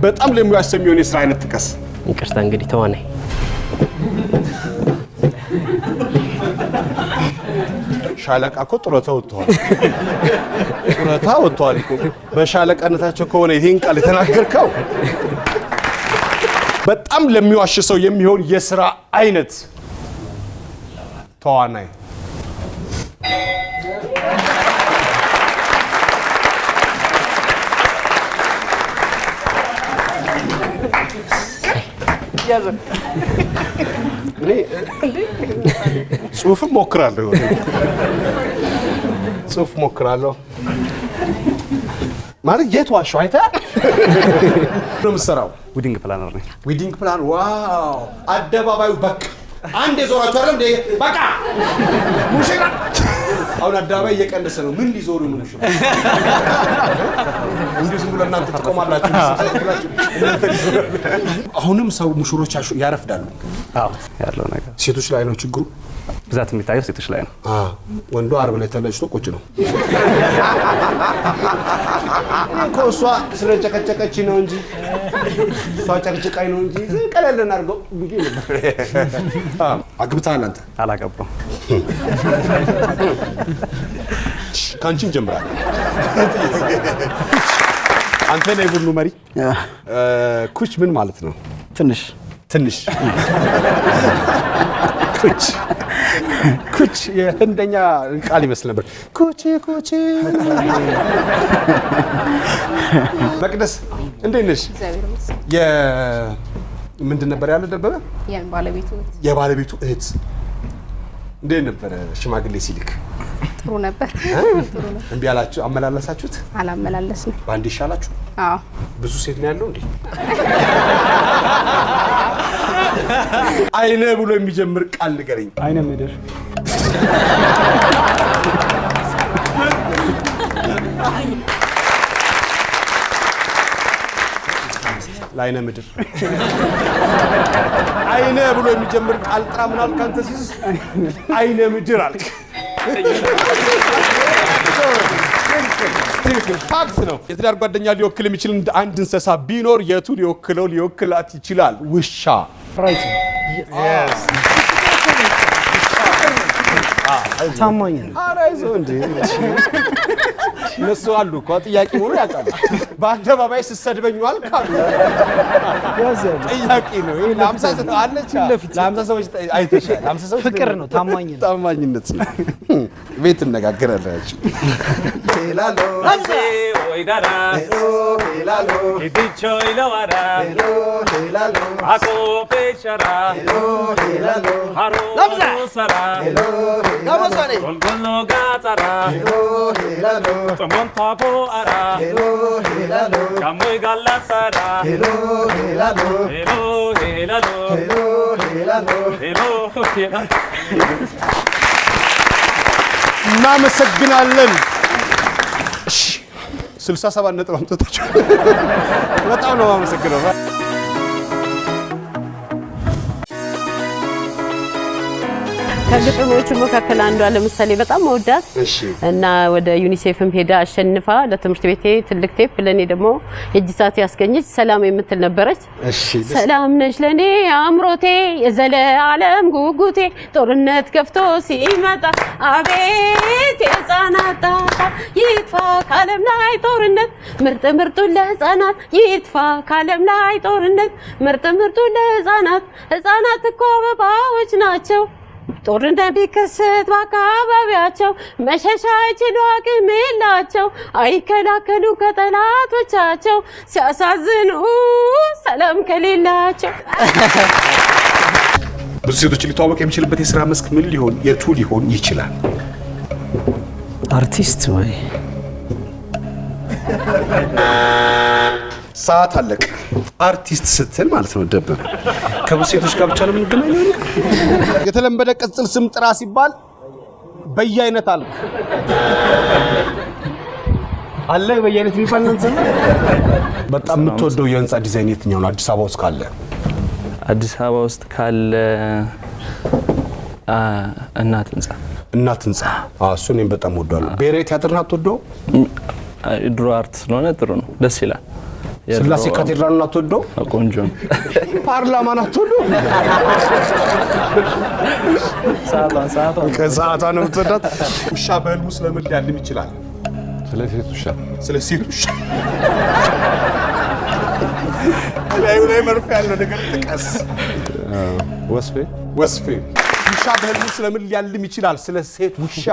Speaker 10: በጣም ለሙያሽ የሚሆን የሥራ አይነት ጥቀስ።
Speaker 12: ይቅርታ እንግዲህ ተዋናይ
Speaker 10: ሻለቃ እኮ ጡረታ ወጥቷል። ጡረታ ወጥቷል እኮ በሻለቃነታቸው ከሆነ ይሄን ቃል የተናገርከው። በጣም ለሚዋሽ ሰው የሚሆን የሥራ አይነት ተዋናይ። ጽሁፍም ሞክራለሁ ማለት የት ዋሻው አይተህ ነው የምትሰራው?
Speaker 12: ዊዲንግ ፕላነር ነኝ።
Speaker 10: ዊዲንግ ፕላን። ዋው! አደባባዩ በቃ አንድ የዞራችሁ አይደል እንዴ? በቃ ሙሽራ አሁን አደባባይ እየቀነሰ ነው። ምን ሊዞሩ ነው ሙሽራ? እንዴ ዝም ብሎ እናንተ ትቆማላችሁ። አሁንም ሰው ሙሽሮች ያረፍዳሉ።
Speaker 12: አዎ ያለው ነገር
Speaker 10: ሴቶች ላይ ነው ችግሩ።
Speaker 12: ብዛት የሚታየው ሴቶች ላይ ነው።
Speaker 10: ወንዱ አርብ ላይ ተለጭቶ ቁጭ ነው። እኮ እሷ ስለጨቀጨቀች ነው እንጂ እሷ ጨቅጭቃኝ ነው እንጂ ቀለል እናድርገው እንጂ ነበር። አግብተሃል አንተ?
Speaker 12: አላገባም።
Speaker 10: ካንቺን ጀምራለህ። አንተ ነህ የቡድኑ መሪ። ኩች ምን ማለት ነው?
Speaker 12: ትንሽ
Speaker 10: ኩች የህንደኛ ቃል ይመስል ነበር። ኩቺ መቅደስ እንዴት ነሽ? ምንድን ነበር ያለ ደበበ? የባለቤቱ እህት እንዴት ነበረ? ሽማግሌ ሲልክ
Speaker 13: ጥሩ ነበር።
Speaker 10: እምቢ አላችሁ? አመላለሳችሁት?
Speaker 13: አላመላለስንም።
Speaker 10: በአንድ ይሻላችሁ?
Speaker 13: አዎ።
Speaker 10: ብዙ ሴት ነው ያለው እንዴ? አይነ ብሎ የሚጀምር ቃል ንገረኝ።
Speaker 12: አይነ ምድር።
Speaker 10: ለአይነ ምድር አይነ ብሎ የሚጀምር ቃል ጥራ። ምን አልክ አንተ? ሲስ አይነ ምድር አልክ። ትክክል፣ ፋክት ነው። የትዳር ጓደኛ ሊወክል የሚችል አንድ እንስሳ ቢኖር የቱ ሊወክላት ይችላል? ውሻ። ራይት።
Speaker 12: ታማኝ ነው።
Speaker 10: ኧረ አይዞህ እንዴ እነሱ አሉ እኮ ጥያቄ ሆኖ ያውቃሉ። በአደባባይ ስትሰድበኝ ዋልክ አሉ። ጥያቄ ነው ይሄ። ለ50 ሰው አለች ለ50 ሰዎች አይተሻል። 50 ሰዎች
Speaker 12: ፍቅር ነው፣
Speaker 10: ታማኝነት ነው። ቤት እነጋገራላችሁ። ሄላሎ
Speaker 5: ወይዳራ
Speaker 10: ሄላሎ
Speaker 5: ዲቾ ይለዋራ
Speaker 10: ሄላሎ
Speaker 5: አቆ ፔሸራ
Speaker 10: ሄላሎ
Speaker 5: ሃሮ ሰራ
Speaker 10: ጋሞሳኔ
Speaker 5: ጎልጎሎ ጋጣራ
Speaker 10: ሄላሎ
Speaker 5: ሞንታፖ አራ
Speaker 10: ሄላሎ
Speaker 5: ጋሞይ ጋላሳራ
Speaker 10: ሄላሎ
Speaker 5: ሄላሎ
Speaker 10: እናመሰግናለን። 67 ነጥብ አምጥታችሁ በጣም ነው የማመሰግነው።
Speaker 22: ከግጥሞቹ መካከል አንዷ ለምሳሌ በጣም መወዳት እና ወደ ዩኒሴፍም ሄዳ አሸንፋ ለትምህርት ቤቴ ትልቅ ቴፕ ለኔ ደግሞ የእጅ ሰዓት ያስገኘች ሰላም የምትል ነበረች። ሰላም ነሽ ለኔ አምሮቴ የዘለዓለም ጉጉቴ ጦርነት ገፍቶ ሲመጣ አቤት የሕፃናት ጣጣ ይጥፋ ከዓለም ላይ ጦርነት ምርጥ ምርጡን ለሕፃናት ይጥፋ ከዓለም ላይ ጦርነት ምርጥ ምርጡን ለሕፃናት ሕፃናት እኮ አበባዎች ናቸው ጦርነት ቢከሰት በአካባቢያቸው መሸሻ አይችሉ አቅም የላቸው አይከላከሉ ከጠላቶቻቸው ሲያሳዝኑ ሰላም ከሌላቸው።
Speaker 10: ብዙ ሴቶች ሊተዋወቅ የሚችልበት የሥራ መስክ ምን ሊሆን የቱ ሊሆን ይችላል?
Speaker 12: አርቲስት ወይ
Speaker 1: ሰዓት አለቀ። አርቲስት ስትል ማለት ነው ደበበ ከብዙ ሴቶች ጋር ብቻ ነው የምንገናኘው። የተለመደ ቅጽል ስም ጥራ ሲባል በየአይነት አለ በየአይነት የሚባል ነው። በጣም የምትወደው የህንጻ ዲዛይን የትኛው ነው? አዲስ አበባ ውስጥ ካለ
Speaker 12: እናት ህንጻ
Speaker 1: እሱ እኔም በጣም ወደዋለሁ። ብሔራዊ ቲያትርን አትወደው?
Speaker 12: ድሮ አርት ስለሆነ ጥሩ ነው፣ ደስ ይላል።
Speaker 1: ስላሴ ካቴድራልን አትወደው?
Speaker 12: ቆንጆ ነው።
Speaker 1: ፓርላማን አትወደው? ሰዓቷን ነው የምትወዳት። ውሻ በህልሙ ስለምን ሊያልም ይችላል? ስለ ሴት ውሻ ላይ መርፌ ያለው ነገር ጥቀስ። ወስፌ ውሻ በህልሙ ስለምን ሊያልም ይችላል? ስለ ሴት ውሻ።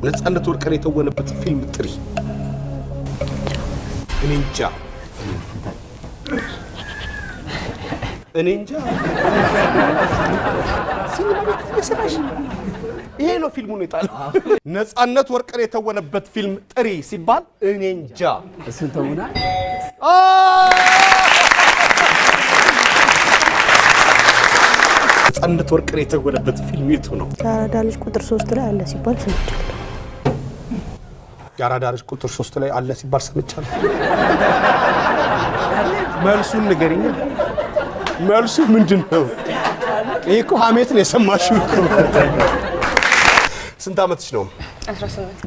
Speaker 1: ነፃነት ወርቅነህ የተወነበት ፊልም ጥሪ። እኔ እንጃ ይሄ ነው ፊልሙን የጣለው። ነፃነት ወርቅነህ የተወነበት ፊልም ጥሪ ሲባል እኔ እንጃ
Speaker 11: እሱን ተውና
Speaker 1: ነፃነት ወርቅነህ የተወነበት ፊልም የቱ ነው?
Speaker 2: የአራዳ ልጅ ቁጥር 3 ላይ አለ ሲባል ሰምቻለሁ።
Speaker 1: የአራዳ ልጅ ቁጥር 3 ላይ አለ ሲባል ሰምቻለሁ። መልሱን ንገሪኝ። መልሱ ምንድን ነው? ይሄ እኮ ሀሜት ነው የሰማሽው እኮ። ስንት ዓመትሽ ነው?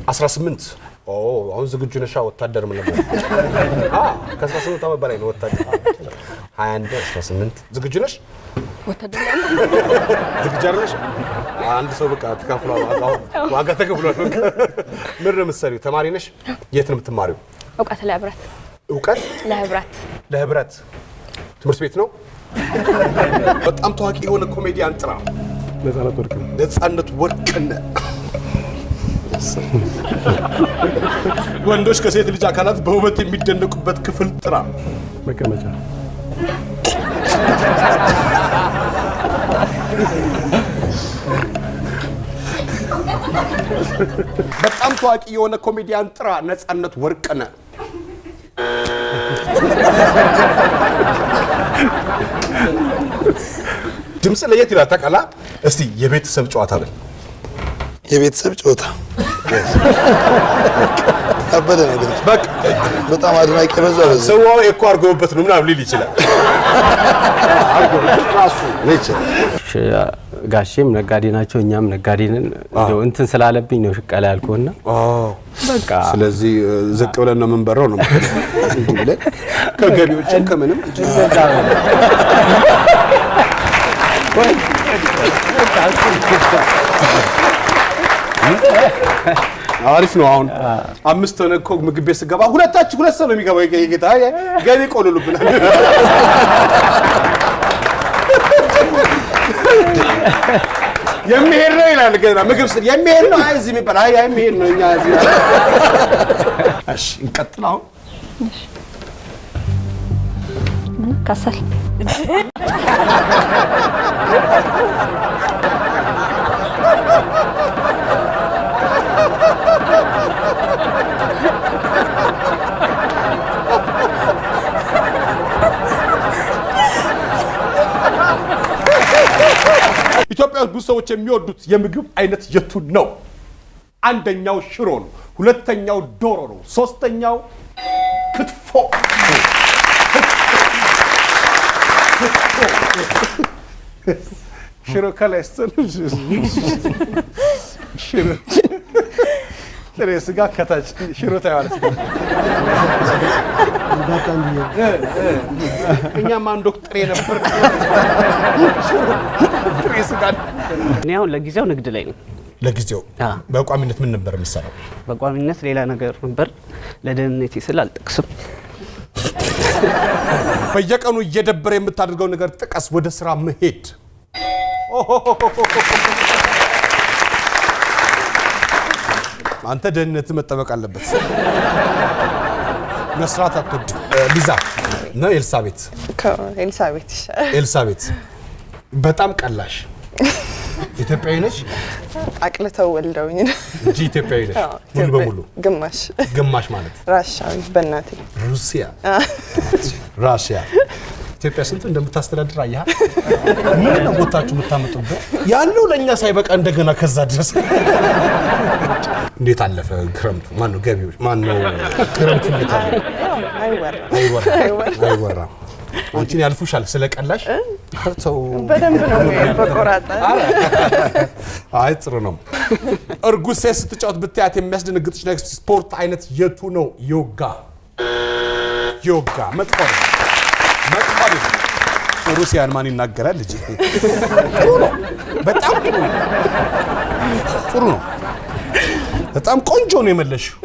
Speaker 1: 18 አሁን ዝግጁ ነሽ? ወታደር ምን ነበር? ከ18 ዓመት በላይ ነው ወታደር። 21 18 ዝግጁ ነሽ?
Speaker 16: ወታደር
Speaker 1: ዝግጁ ነሽ? አንድ ሰው በቃ ተካፍሏል፣ ዋጋ ተከፍሏል። ምን ነው የምትሰሪው? ተማሪ ነሽ? የት ነው የምትማሪው?
Speaker 16: እውቀት ለህብረት።
Speaker 1: እውቀት ለህብረት ትምህርት ቤት ነው። በጣም ታዋቂ የሆነ ኮሜዲያን ጥራ። ነፃነት ወርቅነህ። ወንዶች ከሴት ልጅ አካላት በውበት የሚደነቁበት ክፍል ጥራ። መቀመጫ። በጣም ታዋቂ የሆነ ኮሜዲያን ጥራ። ነፃነት ወርቅነህ። ድምጽ ለየት ይላል ታውቃለህ? እስቲ የቤተሰብ ጨዋታ በል።
Speaker 7: የቤተሰብ ጨዋታ አበደ ነው ድምጽ።
Speaker 1: በቃ
Speaker 7: በጣም አድናቂ በዛ በዛ
Speaker 1: ሰው እኮ አርጎበት ነው ምናምን ሊል ይችላል። አርጎበት ራሱ ነች።
Speaker 12: ጋሼም ነጋዴ ናቸው፣ እኛም ነጋዴ ነን። እንደው እንትን ስላለብኝ ነው ሽቀላ ያልኩና በቃ
Speaker 1: ስለዚህ ዝቅ ብለን ነው የምንበረው ነው ብለን ከገቢዎች ከምንም አሪፍ ነው። አሁን 5 ሆነ እኮ ምግብ ቤት ስገባ ሁለት ሰው ነው የሚገባው። የጌታ ገቢ ቆልሉብናል። የሚሄድ ነው ይላል ገና ምግብ ስል የሚሄድ ነው። አይ እዚህ የሚባል አይ የሚሄድ ነው። እኛ እዚህ እሺ እንቀጥል። አሁን
Speaker 16: ከሰል
Speaker 1: ኢትዮጵያ ብዙ ሰዎች የሚወዱት የምግብ አይነት የቱን ነው? አንደኛው ሽሮ ነው፣ ሁለተኛው ዶሮ ነው፣ ሶስተኛው ክትፎ። ሽሮ ከላይ ሽሮ ጥሬ ስጋ ከታች ሽሮ ታያለች። እኛም አንድ ወቅት ጥሬ ነበር። ጥሬ ስጋ።
Speaker 6: እኔ አሁን ለጊዜው ንግድ ላይ ነው።
Speaker 1: ለጊዜው በቋሚነት ምን ነበር የምትሰራው?
Speaker 6: በቋሚነት ሌላ ነገር ነበር። ለደህንነቴ ስል አልጠቅስም።
Speaker 1: በየቀኑ እየደበረ የምታደርገው ነገር ጥቀስ። ወደ ስራ መሄድ። አንተ ደህንነት መጠበቅ አለበት። መስራት አትወድም። ሊዛ ነው ኤልሳቤት?
Speaker 23: ኤልሳቤት ይሻላል።
Speaker 1: ኤልሳቤት በጣም ቀላሽ
Speaker 10: ኢትዮጵያዊ ነሽ?
Speaker 15: አቅልተው ወልደውኝ ነው
Speaker 10: እንጂ ኢትዮጵያዊ ነሽ ሙሉ በሙሉ?
Speaker 15: ግማሽ
Speaker 10: ማለት
Speaker 15: ራሻዊ በእናቴ
Speaker 10: ሩሲያ ራሽያ ኢትዮጵያ ስንት እንደምታስተዳድር አያህ ምን ነው ቦታችሁ የምታመጡበት ያለው ለኛ ሳይበቃ እንደገና ከዛ ድረስ እንዴት አለፈ ክረምቱ? ማን ነው ገቢው? ማን ነው ክረምቱ? እንዴት አለ? አይወራ አንቺን ያልፉሻል ስለቀላሽ ተው
Speaker 15: በደንብ ነው በቆራጣ
Speaker 10: አይ ጥሩ ነው። እርጉዝ ሴት ስትጫወት ብታያት የሚያስደነግጥሽ ነገር ስፖርት አይነት የቱ ነው? ዮጋ መጥፎ ሩሲያን ማን ይናገራል ልጅ? ጥሩ ነው በጣም ጥሩ ነው በጣም ቆንጆ ነው የመለሽው።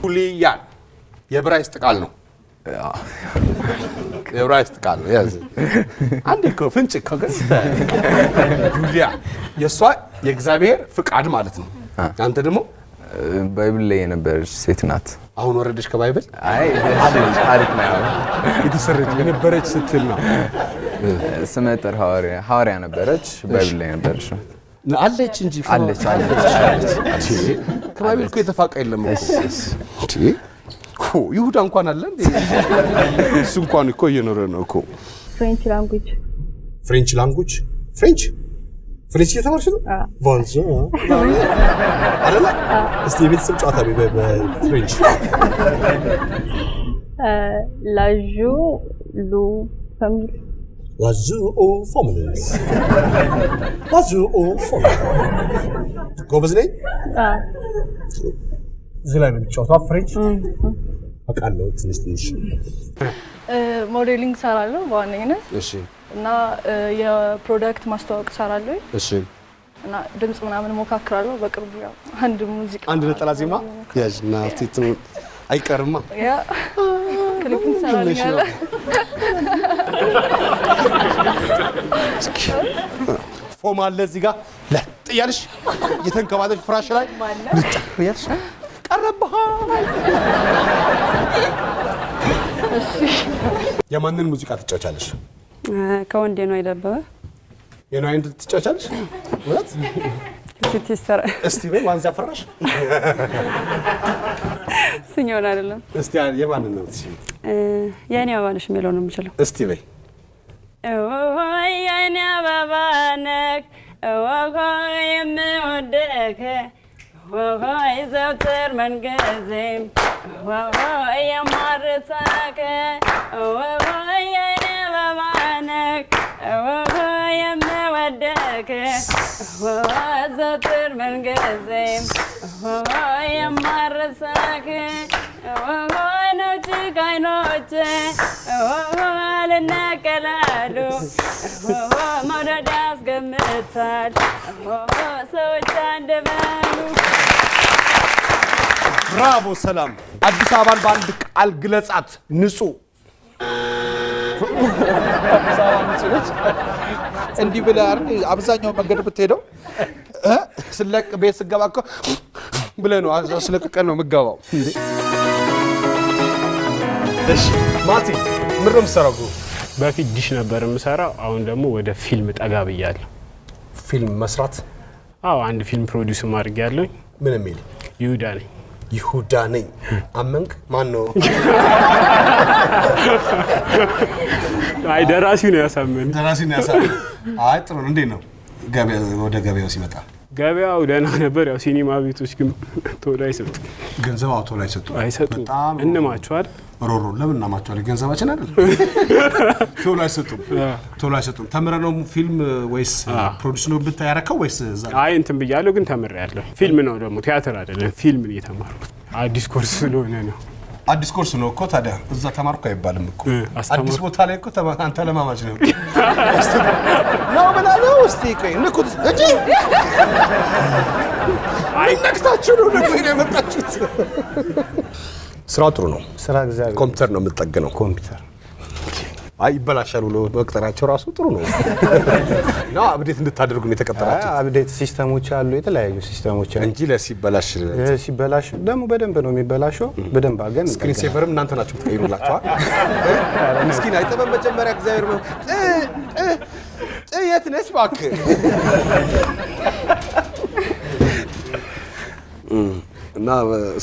Speaker 10: ሁሊያን የዕብራይስጥ ቃል ነው። የዕብራይስጥ ቃል ነው። ያዝ አንዴ እኮ ፍንጭ እኮ ጁሊያ የሷ የእግዚአብሔር ፍቃድ ማለት ነው። አንተ ደግሞ
Speaker 17: ባይብል ላይ የነበረች ሴት ናት።
Speaker 10: አሁን ወረደሽ ከባይብል?
Speaker 17: አይ ታሪክ ነው
Speaker 10: የተሰረች የነበረች ስትል ነው።
Speaker 17: ስመጥር ሐዋርያ ነበረች። ባይብል ላይ ነበረች
Speaker 10: አለች እንጂ
Speaker 17: አለች
Speaker 10: ከባይብል እኮ የተፋቀ የለም እኮ ይሁዳ እንኳን አለ እንዴ? እሱ እንኳን እኮ እየኖረ ነው እኮ።
Speaker 2: ፍሬንች ላንጉጅ
Speaker 10: ፍሬንች እየተማርሽ ነው? ቫንዞ አይደለ? እስቲ የቤተሰብ ጨዋታ በፍሬንች
Speaker 2: ላዡ ሉ ፋሚሊ
Speaker 10: ጎበዝ ነኝ። እዚህ ላይ ነው የሚጫወተው ፍሬንች አውቃለሁ ትንሽ
Speaker 2: ሞዴሊንግ ሰራለሁ በዋነኝነት።
Speaker 10: እሺ።
Speaker 2: እና የፕሮዳክት ማስተዋወቅ ሰራለሁ።
Speaker 10: እሺ።
Speaker 2: እና ድምጽ ምናምን ሞካክራለሁ። በቅርቡ ያው አንድ
Speaker 10: ነጠላ ዜማ ያዥና ቲቱ አይቀርማ
Speaker 2: ያ ክሊፕ ሰራለሁ።
Speaker 10: ፎም አለ እዚህ ጋር ለጥ እያልሽ የተንከባለሽ ፍራሽ ላይ ልጥ እያልሽ ቀረብህ። የማንን ሙዚቃ ትጫወቻለሽ?
Speaker 23: ከወንዴ ነው አይደበበ
Speaker 10: የነው አይንድ ትጫወቻለሽ? ማለት
Speaker 23: ሲስተር
Speaker 10: እስቲ በይ ዋንዛ ፈራሽ
Speaker 23: ስኛውን አይደለም።
Speaker 10: እስቲ የማንን ነው?
Speaker 23: የኔ አባነሽ የሚለው ነው የምችለው።
Speaker 10: እስቲ በይ
Speaker 23: የኔ አባባነክ የምወደክ ዘውትር መንገዜም የማርሳከ የኔ አባባነክ የምወደክ ዘውትር መንገዜም የማርሳክ ነጭ አይኖቼ አልነቀላሉ መውደድ ያስገምታል ሰዎች አንደበሉ።
Speaker 10: ብራቮ ሰላም። አዲስ አበባን በአንድ ቃል ግለጻት። ንጹህ።
Speaker 21: አዲስ አበባ ንጹህ ነች። እንዲህ ብለህ አይደል አብዛኛው መንገድ ብትሄደው ስለቅ ቤት ስገባ እኮ ብለህ ነው ስለቅቀን ነው የምትገባው።
Speaker 10: እሺ ማቲ ምን ነው የምትሰራው?
Speaker 24: በፊት ዲሽ ነበር የምሰራው። አሁን ደግሞ ወደ ፊልም ጠጋ ብያለሁ።
Speaker 10: ፊልም መስራት?
Speaker 24: አዎ አንድ ፊልም ፕሮዲዩስ ማድረግ ያለኝ።
Speaker 10: ምን የሚል?
Speaker 24: ይሁዳ ነኝ።
Speaker 10: አመንክ? ማን ነው?
Speaker 24: አይ ደራሲው ነው ያሳመን።
Speaker 10: አይ ጥሩ ነው። እንዴት ነው ወደ ገበያው ሲመጣ?
Speaker 24: ገበያው ደህና ነበር። ያው ሲኒማ ቤቶች ግን ቶሎ አይሰጡም።
Speaker 10: ገንዘብ ቶሎ አይሰጡም።
Speaker 24: በጣም እንማቸዋል።
Speaker 10: ሮሮ ለምን እናማቸዋል? ገንዘባችን አይደል? ቶሎ አይሰጡም። ተምረህ ነው ፊልም ወይስ ፕሮዲዩስ ነው ብታይ ያረከው ወይስ?
Speaker 24: አይ እንትን ብያለሁ ግን ተምሬያለሁ። ፊልም ነው ደግሞ ቲያትር አይደለም። ፊልም ነው የተማርኩት። አዲስ ኮርስ ስለሆነ ነው።
Speaker 10: አዲስ ኮርስ ነው እኮ ታዲያ እዛ ተማርኩ አይባልም እኮ። አዲስ ቦታ ላይ እኮ አንተ ለማማች ነው ነው ብላለሁ። እስቲ ቆይ ንኩት እጂ አይ ነክታችሁ ነው የመጣችሁት። ስራ ጥሩ ነው።
Speaker 18: ስራ እግዚአብሔር
Speaker 10: ኮምፒውተር ነው የምትጠግነው? ኮምፒውተር አይ ይበላሻል ብሎ መቅጠራቸው ራሱ ጥሩ ነው። ነው አፕዴት እንድታደርጉ ነው የተቀጠራችሁ?
Speaker 18: አፕዴት ሲስተሞች አሉ፣ የተለያዩ ሲስተሞች
Speaker 10: እንጂ ለሲበላሽ
Speaker 18: ደግሞ በደንብ ነው የሚበላሸው። በደንብ አገን
Speaker 10: ስክሪን ሴቨርም እናንተ ናችሁ የምትቀይሩላችኋል። ምስኪን አይጠበም መጀመሪያ እግዚአብሔር ነው የት ነሽ እባክህ? እና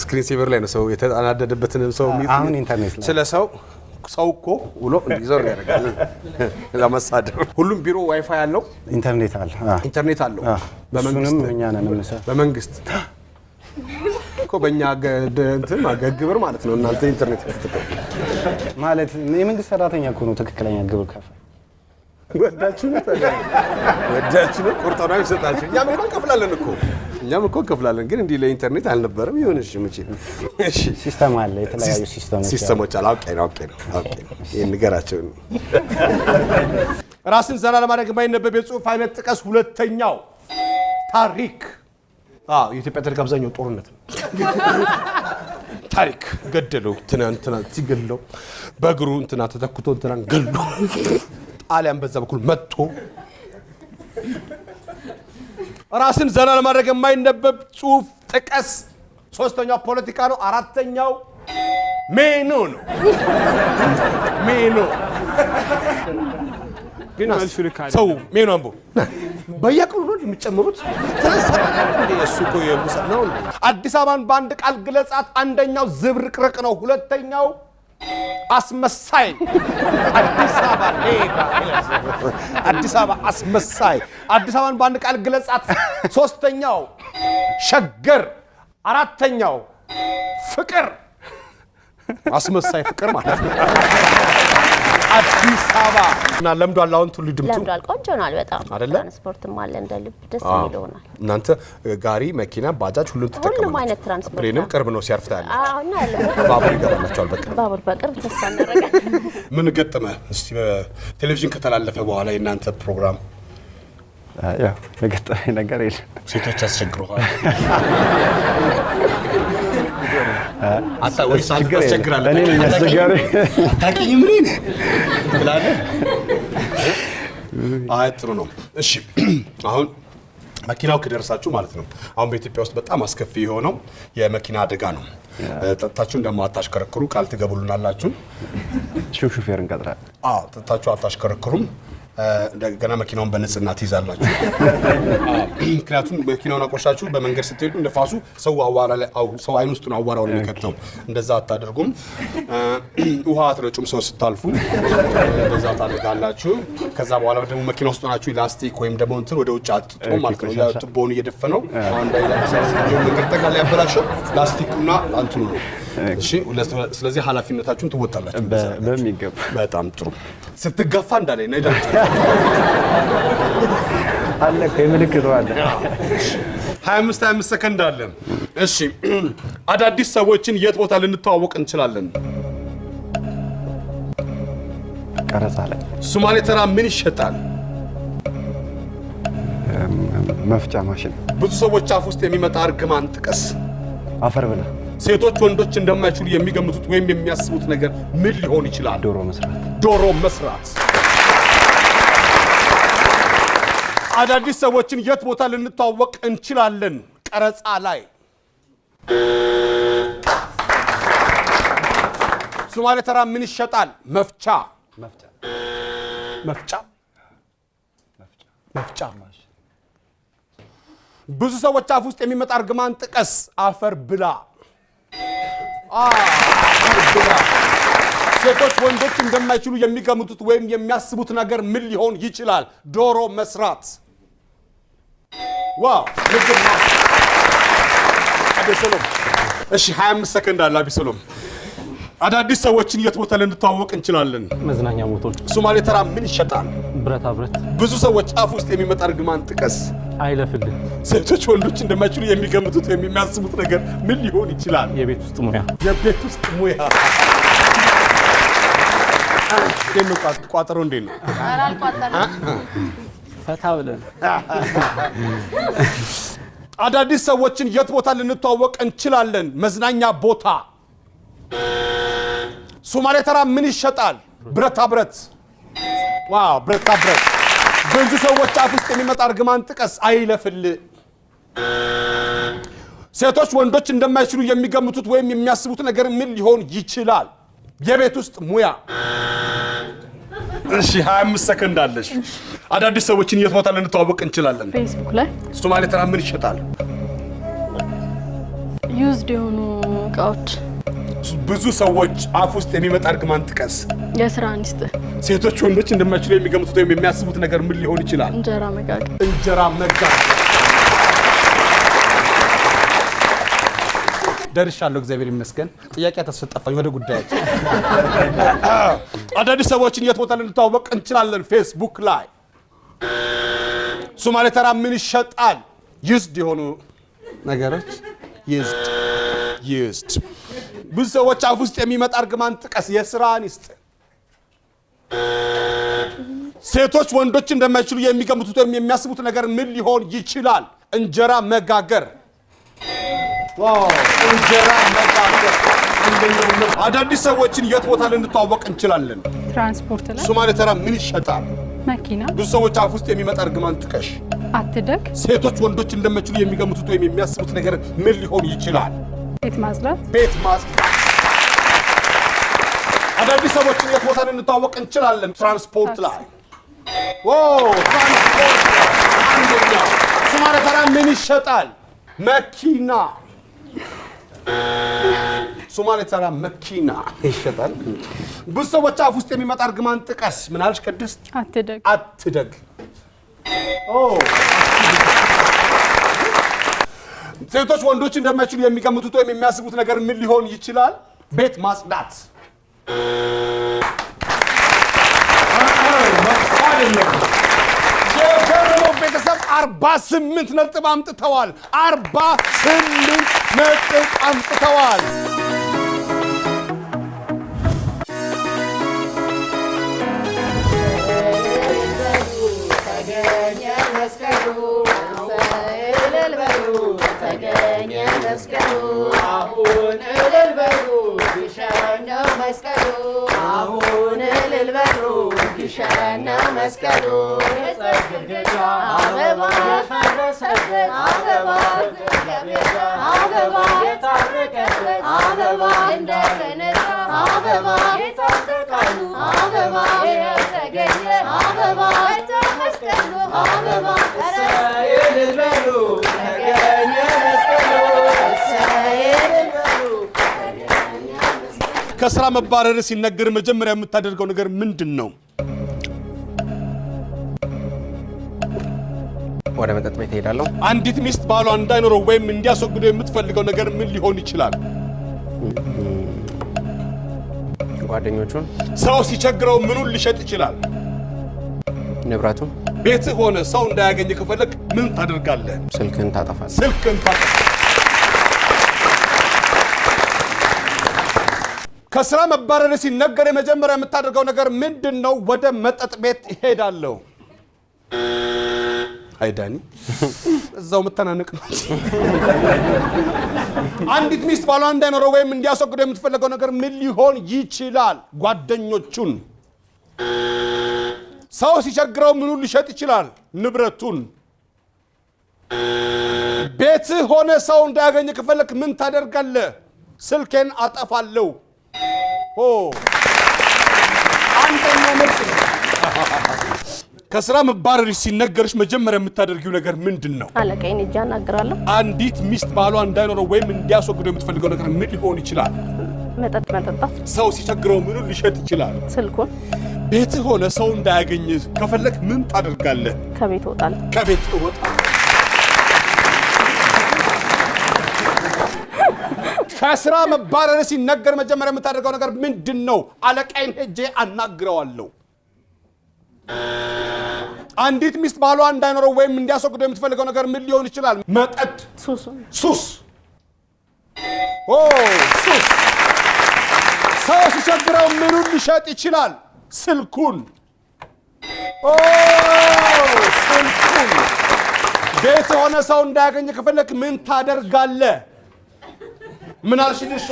Speaker 10: ስክሪን ሴቨር ላይ ነው ሰው የተናደደበትንም ሰው
Speaker 18: አሁን ኢንተርኔት ላይ
Speaker 10: ስለ ሰው እኮ ውሎ እንዲዞር ያደርጋል ለማሳደር። ሁሉም ቢሮ ዋይፋይ አለው፣
Speaker 18: ኢንተርኔት አለው።
Speaker 10: በመንግስት
Speaker 18: እኛ ነን የምንሰራው።
Speaker 10: በመንግስት እኮ በእኛ እንትን ግብር ማለት ነው። እናንተ ኢንተርኔት ከተጠቀሙ
Speaker 18: ማለት የመንግስት ሰራተኛ እኮ ነው ትክክለኛ ግብር ከፋይ።
Speaker 10: ወዳችሁ ነው ቆርጠው ይሰጣችሁ። እኛም እኮ እንከፍላለን፣ ግን እንዲህ ለኢንተርኔት አልነበረም። ይሁንሽ መቼ እሺ፣
Speaker 18: ሲስተም አለ፣ የተለያዩ
Speaker 10: ሲስተሞች አለ። አውቄ ነው። ይሄን ንገራቸው። ራስን ዘና ለማድረግ የማይነበብ የጽሁፍ አይነት ጥቀስ። ሁለተኛው ታሪክ። የኢትዮጵያ ታሪክ አብዛኛው ጦርነት ነው። ታሪክ ገደለው ትናንትና ሲገለው በእግሩ እንትና ተተክቶ እንትናን ገሎ ጣሊያን በዛ በኩል መጥቶ ራስን ዘና ለማድረግ የማይነበብ ጽሁፍ ጥቀስ። ሶስተኛው ፖለቲካ ነው። አራተኛው ሜኑ ነው። ግን ሰው ሜኑ አንቦ በየቀኑ ነው የሚጨምሩት። እሱ እኮ የሙሳ ነው። አዲስ አበባን በአንድ ቃል ግለጻት። አንደኛው ዝብርቅርቅ ነው። ሁለተኛው አስመሳይ። አዲስ አበባ አስመሳይ። አዲስ አበባን በአንድ ቃል ግለጻት። ሶስተኛው ሸገር። አራተኛው ፍቅር። አስመሳይ ፍቅር ማለት ነው። አዲስ አበባ እና ለምዷል። አሁን ሁሉ ድምጡ
Speaker 22: ለምዷል። ቆንጆ ነው በጣም
Speaker 10: አይደለ?
Speaker 22: ትራንስፖርትም አለ እንደ ልብ ደስ ይለውናል።
Speaker 10: እናንተ ጋሪ፣ መኪና፣ ባጃጅ ሁሉ ተጠቀሙ።
Speaker 22: ሁሉም አይነት ትራንስፖርት
Speaker 10: ፕሌንም ቅርብ ነው ሲያርፍታ ያለ።
Speaker 22: እና ያለ
Speaker 10: ባቡር ይገባላችኋል።
Speaker 22: ባቡር በቅርብ ተስፋ እናደርጋለን።
Speaker 10: ምን ገጠመ እስቲ በቴሌቪዥን ከተላለፈ በኋላ የእናንተ ፕሮግራም?
Speaker 18: ያው የገጠመኝ ነገር የለም።
Speaker 10: ሴቶች አስቸግረዋል። ወይስ አንተ ታስቸግራለህ?
Speaker 18: እኔ ነኝ አስቸጋሪ።
Speaker 10: አታውቂኝም እኔን ትላለህ። ጥሩ ነው። እሺ አሁን መኪናው ከደረሳችሁ ማለት ነው። አሁን በኢትዮጵያ ውስጥ በጣም አስከፊ የሆነው የመኪና አደጋ ነው። ጠጥታችሁ እንደማታሽከረክሩ ቃል ትገቡልናላችሁ።
Speaker 18: ሹፌር እንቀጥራለን።
Speaker 10: ጠጥታችሁ አታሽከረክሩም። እንደገና መኪናውን በንጽህና ትይዛላችሁ። ምክንያቱም መኪናውን አቆሻችሁ በመንገድ ስትሄዱ እንደፋሱ ሰው አይን ውስጥ ነው አዋራው ነው የሚከተው። እንደዛ አታደርጉም። ውሃ አትረጩም። ሰው ስታልፉ እንደዛ ታደርጋላችሁ። ከዛ በኋላ ደግሞ መኪና ውስጥ ናችሁ ላስቲክ ወይም ደግሞ እንትን ወደ ውጭ አጥጦ ማለት ነው። ቱቦውን እየደፈነው አንድ መንገድ ጠቅላላ ያበላሸው ላስቲኩና እንትኑ ነው። እሺ፣ ስለዚህ ኃላፊነታችሁን ትወጣላችሁ
Speaker 18: በሚገባ።
Speaker 10: በጣም ጥሩ። ስትገፋ እንዳለኝ ነው አይደል?
Speaker 18: አለ ከምልክቱ አለ።
Speaker 10: 25 ሰከንድ አለ። እሺ፣ አዳዲስ ሰዎችን የት ቦታ ልንተዋወቅ እንችላለን?
Speaker 18: ቀረጻ ላይ።
Speaker 10: ሶማሌ ተራ ምን ይሸጣል?
Speaker 18: መፍጫ ማሽን።
Speaker 10: ብዙ ሰዎች አፍ ውስጥ የሚመጣ እርግማን ጥቀስ።
Speaker 18: አፈር ብላ።
Speaker 10: ሴቶች ወንዶች እንደማይችሉ የሚገምቱት ወይም የሚያስቡት ነገር ምን ሊሆን ይችላል? ዶሮ መስራት። አዳዲስ ሰዎችን የት ቦታ ልንተዋወቅ እንችላለን? ቀረጻ ላይ። ሶማሌ ተራ ምን ይሸጣል? መፍጫ ማሽን። ብዙ ሰዎች አፍ ውስጥ የሚመጣ እርግማን ጥቀስ። አፈር ብላ። ሴቶች ወንዶች እንደማይችሉ የሚገምቱት ወይም የሚያስቡት ነገር ምን ሊሆን ይችላል? ዶሮ መስራት። ዋው! አቤሰሎም። እሺ 25 ሰከንድ አለ። አቤሰሎም፣ አዳዲስ ሰዎችን የት ቦታ ልንተዋወቅ እንችላለን?
Speaker 5: መዝናኛ ቦታዎች።
Speaker 10: ሶማሌ ተራ ምን ይሸጣል?
Speaker 5: ብረታ ብረት።
Speaker 10: ብዙ ሰዎች አፍ ውስጥ የሚመጣ እርግማን ጥቀስ።
Speaker 5: አይለፍልህ።
Speaker 10: ሴቶች ወንዶች እንደማይችሉ የሚገምቱት ወይም የሚያስቡት ነገር ምን ሊሆን ይችላል?
Speaker 5: የቤት ውስጥ ሙያ።
Speaker 10: የቤት ውስጥ ሙያ። እንዴት ነው ቋጠሮ? እንዴት ነው?
Speaker 6: ፈታ ብለን።
Speaker 10: አዳዲስ ሰዎችን የት ቦታ ልንተዋወቅ እንችላለን? መዝናኛ ቦታ። ሶማሌ ተራ ምን ይሸጣል? ብረታ ብረት። ዋው! ብረታ ብረት። ብዙ ሰዎች አፍ ውስጥ የሚመጣ እርግማን ጥቀስ። አይለፍልህ። ሴቶች ወንዶች እንደማይችሉ የሚገምቱት ወይም የሚያስቡት ነገር ምን ሊሆን ይችላል? የቤት ውስጥ ሙያ። እሺ 25 ሰከንድ አለሽ። አዳዲስ ሰዎችን የት ቦታ ልንተዋወቅ እንችላለን?
Speaker 2: ፌስቡክ ላይ
Speaker 10: ሶማሌ ተራ ምን ይሸጣል?
Speaker 2: ዩዝድ የሆኑ እቃዎች።
Speaker 10: ብዙ ሰዎች አፍ ውስጥ የሚመጣ እርግማን ጥቀስ።
Speaker 2: የስራ አንስት።
Speaker 10: ሴቶች ወንዶች እንደማይችሉ የሚገምቱት ወይም የሚያስቡት ነገር ምን ሊሆን ይችላል?
Speaker 2: እንጀራ መጋገር።
Speaker 10: እንጀራ መጋገር።
Speaker 21: ደርሻለሁ፣ እግዚአብሔር ይመስገን። ጥያቄ ተሰጠፋኝ፣ ወደ ጉዳያችን።
Speaker 10: አዳዲስ ሰዎችን የት ቦታ ልንተዋወቅ እንችላለን? ፌስቡክ ላይ። ሶማሌ ተራ ምን ይሸጣል? ዩዝድ የሆኑ ነገሮች። ዩዝድ። ብዙ ሰዎች አፍ ውስጥ የሚመጣ እርግማን ጥቀስ። የስራ አንስት። ሴቶች ወንዶች እንደማይችሉ የሚገምቱት ወይም የሚያስቡት ነገር ምን ሊሆን ይችላል? እንጀራ መጋገር። እንጀራ መጋገር። አዳዲስ ሰዎችን የት ቦታ ልንተዋወቅ እንችላለን?
Speaker 3: ትራንስፖርት ላይ።
Speaker 10: ሶማሌ ተራ ምን ይሸጣል?
Speaker 3: መኪና።
Speaker 10: ብዙ ሰዎች አፍ ውስጥ የሚመጣ እርግማን ጥቀሽ።
Speaker 3: አትደግ።
Speaker 10: ሴቶች ወንዶች እንደማይችሉ የሚገምቱት ወይም የሚያስቡት ነገር ምን ሊሆን ይችላል?
Speaker 3: ቤት ማጽዳት።
Speaker 10: ቤት ማጽዳት። አዳዲስ ሰዎችን የት ቦታ ልንተዋወቅ እንችላለን? ትራንስፖርት ላይ። ትራንስፖርት ላይ አንደኛ። ሶማሌ ተራ ምን ይሸጣል? መኪና። ሶማሌ ተራ መኪና ይሸጣል። ብዙ ሰዎች አፍ ውስጥ የሚመጣ እርግማን ጥቀስ። ምን አልሽ ቅድስት?
Speaker 3: አትደግ።
Speaker 10: አትደግ። ሴቶች ወንዶች እንደማይችሉ የሚገምቱት ወይም የሚያስቡት ነገር ምን ሊሆን ይችላል? ቤት ማጽዳት። የገረመው ቤተሰብ 48 ነጥብ አምጥተዋል። 48 ነጥብ አምጥተዋል።
Speaker 9: ተገኘ መስቀሉ አሁን እልል በሉ ግሸን ነው መስቀሉ አሁን እልል በሉ ግሸን ነው መስቀሉ የጸግርግዳ አበባ የፈረሰበት አበባ አበባ የታረቀበት አበባ እንደተነሳ አበባ የታጠቃሉ አበባ የተገኘ አበባ መስቀሉ አበባ እልል በሉ ተገኘ መስቀሉ እልል በሉ።
Speaker 10: ከስራ መባረር ሲነገር መጀመሪያ የምታደርገው ነገር ምንድን ነው?
Speaker 12: ወደ መጠጥ ቤት እሄዳለሁ።
Speaker 10: አንዲት ሚስት ባሏ እንዳይኖረው ወይም እንዲያስወግደው የምትፈልገው ነገር ምን ሊሆን ይችላል?
Speaker 12: ጓደኞቹን።
Speaker 10: ሰው ሲቸግረው ምኑን ሊሸጥ ይችላል?
Speaker 12: ንብረቱን።
Speaker 10: ቤትህ ሆነ ሰው እንዳያገኝ ከፈለግ ምን ታደርጋለህ?
Speaker 12: ስልክን ታጠፋለህ።
Speaker 10: ስልክን ታጠፋለህ። ከስራ መባረር ሲነገር የመጀመሪያ የምታደርገው ነገር ምንድን ነው? ወደ መጠጥ ቤት እሄዳለሁ። አይዳኒ እዛው መተናነቅ ነው። አንዲት ሚስት ባሏ እንዳይኖረው ወይም እንዲያስወግደው የምትፈልገው ነገር ምን ሊሆን ይችላል? ጓደኞቹን። ሰው ሲቸግረው ምኑን ሊሸጥ ይችላል? ንብረቱን። ቤትህ ሆነ ሰው እንዳያገኝ ከፈለክ ምን ታደርጋለህ? ስልኬን አጠፋለሁ። አንደኛው መልስ ነው። ከስራ መባረር ሲነገርሽ መጀመሪያ የምታደርጊው ነገር ምንድን ነው?
Speaker 2: አለቃዬን ሄጄ አናግራለሁ።
Speaker 10: አንዲት ሚስት ባሏ እንዳይኖረው ወይም እንዲያስወግደው የምትፈልገው ነገር ምን ሊሆን ይችላል?
Speaker 2: መጠጥ መጠጣት።
Speaker 10: ሰው ሲቸግረው ምኑን ሊሸጥ ይችላል?
Speaker 2: ስልኩን።
Speaker 10: ቤትህ ሆነ ሰው እንዳያገኝ ከፈለክ ምን ታደርጋለህ?
Speaker 2: ከቤት እወጣለሁ።
Speaker 10: ከቤት እወጣለሁ። ከስራ መባረር ሲነገር መጀመሪያ የምታደርገው ነገር ምንድን ነው? አለቃዬን ሄጄ አናግረዋለሁ። አንዲት ሚስት ባሏ እንዳይኖረው ወይም እንዲያስወግደው የምትፈልገው ነገር ምን ሊሆን ይችላል? መጠጥ። ሱስ። ሱስ። ሰው ሲቸግረው ምኑን ሊሸጥ ይችላል? ስልኩን። ስልኩን። ቤት የሆነ ሰው እንዳያገኝ ከፈለክ ምን ታደርጋለህ? ምን አልሽ? ልሽ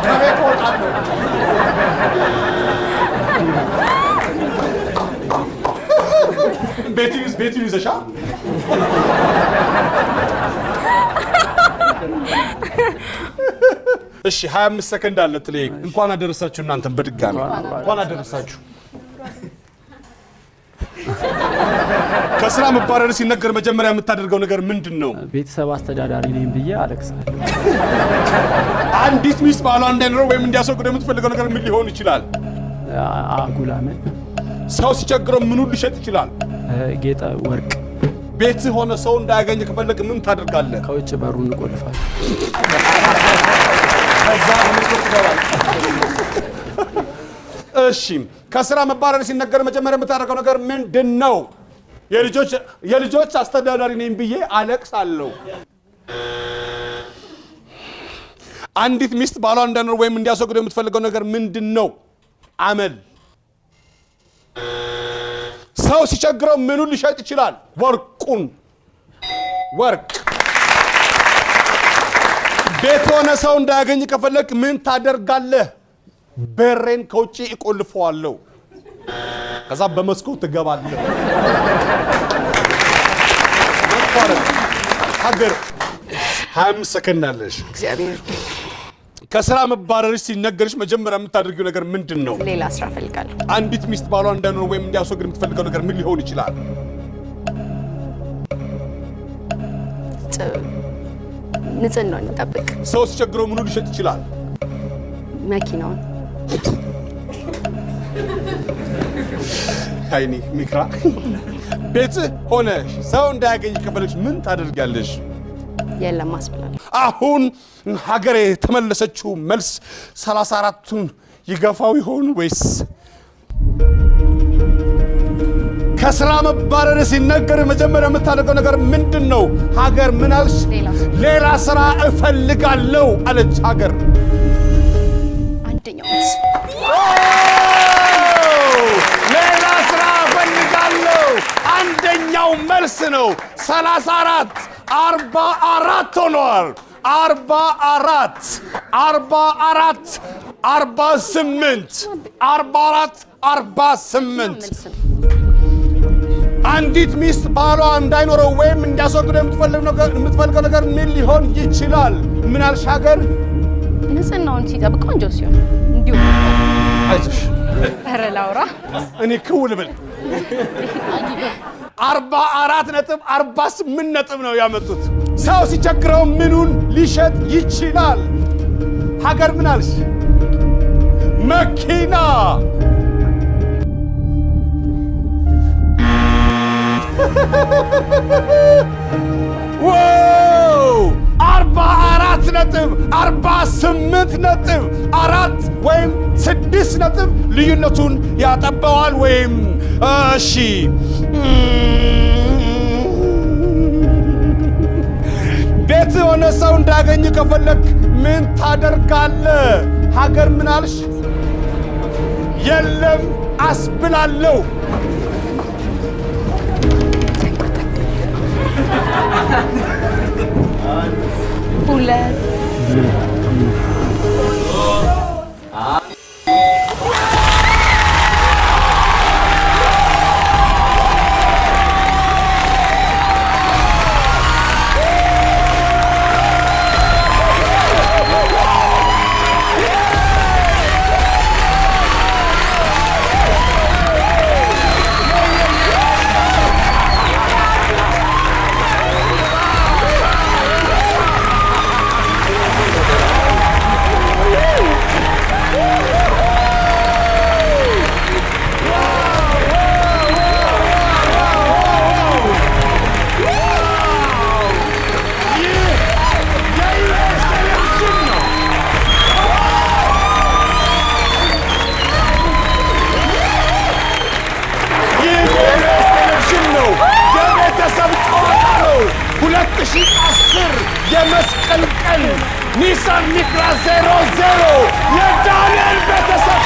Speaker 10: ከቤት እወጣለሁ። ቤት ይዘሻ እሺ 25 ሰከንድ አለ። እንኳን አደረሳችሁ እናንተም በድጋሚ እንኳን አደረሳችሁ።
Speaker 1: ከስራ መባረር ሲነገር መጀመሪያ የምታደርገው ነገር ምንድን ነው?
Speaker 6: ቤተሰብ አስተዳዳሪ ነኝ ብዬ አለቅሳለሁ።
Speaker 1: አንዲት ሚስት ባሏ እንዳይኖረው ወይም እንዲያስወግደው የምትፈልገው ነገር ምን ሊሆን ይችላል?
Speaker 6: አጉላመን።
Speaker 1: ሰው ሲቸግረው ምኑን ሊሸጥ ይችላል?
Speaker 6: ጌጠ ወርቅ።
Speaker 1: ቤትህ ሆነ ሰው እንዳያገኝ ከፈለግ ምን ታደርጋለህ?
Speaker 6: ከውጭ በሩን እንቆልፋለን።
Speaker 1: ከዛ መስኮት ይገባል። እሺ ከስራ መባረር ሲነገር መጀመሪያ የምታደርገው ነገር ምንድን ነው? የልጆች አስተዳዳሪ ነኝ ብዬ አለቅሳለሁ። አንዲት ሚስት ባሏ እንዳይኖር ወይም እንዲያስወግደው የምትፈልገው ነገር ምንድን ነው? አመል። ሰው ሲቸግረው ምኑን ሊሸጥ ይችላል? ወርቁን። ወርቅ። ቤት ሆነ ሰው እንዳያገኝ ከፈለክ ምን ታደርጋለህ? በሬን ከውጪ እቆልፈዋለሁ። ከዛ በመስኮት ትገባለህ። ሀገር 25 ሰከንድ አለሽ።
Speaker 15: እግዚአብሔር
Speaker 1: ከስራ መባረርሽ ሲነገርሽ መጀመሪያ የምታደርጊው ነገር ምንድን ነው?
Speaker 15: ሌላ ስራ ፈልጋለሁ።
Speaker 1: አንዲት ሚስት ባሏ እንዳይኖር ወይም እንዲያስወግድ የምትፈልገው ነገር ምን ሊሆን ይችላል?
Speaker 15: ንጽህናውን እንጠብቅ።
Speaker 1: ሰው ሲቸግረው ምኑ ሊሸጥ ይችላል?
Speaker 15: መኪናውን።
Speaker 1: አይኒ ሚክራ ቤት ሆነ ሰው እንዳያገኝ ከፈለግሽ ምን ታደርጊያለሽ?
Speaker 15: የለም አስብላለሁ።
Speaker 1: አሁን ሀገሬ ተመለሰችው መልስ 34ቱን ይገፋው ይሆን ወይስ? ከስራ መባረር ሲነገር መጀመሪያ የምታደርገው ነገር ምንድን ነው? ሀገር ምን አልሽ? ሌላ ስራ እፈልጋለሁ አለች ሀገር።
Speaker 15: አንደኛው
Speaker 1: ሌላ ስራ እፈልጋለሁ አንደኛው መልስ ነው። 34 44 ሆኗል። 44 48 44 48 አንዲት ሚስት ባሏ እንዳይኖረው ወይም እንዲያስወግደው የምትፈልገው ነገር ምን ሊሆን ይችላል? ምን አልሽ ሀገር?
Speaker 15: ንጽህናውን ሲጠብቅ ቆንጆ ሲሆን እንዲሁ።
Speaker 1: አይዞሽ።
Speaker 15: ኧረ ላውራ
Speaker 1: እኔ ክውል ብል 44 ነጥብ 48 ነጥብ ነው ያመጡት። ሰው ሲቸግረው ምኑን ሊሸጥ ይችላል? ሀገር ምን አልሽ? መኪና። ዋው 44 ነጥብ 48 ነጥብ 4 ወይም 6 ነጥብ ልዩነቱን ያጠበዋል። ወይም እሺ ቤት ሆነ ሰው እንዳያገኝ ከፈለክ ምን ታደርጋለህ? ሀገር ምን አልሽ? የለም አስብላለሁ።
Speaker 15: ሁለት
Speaker 1: የመስቀል ቀን ኒሳን ሚክራ 00 የዳንኤል ቤተሰብ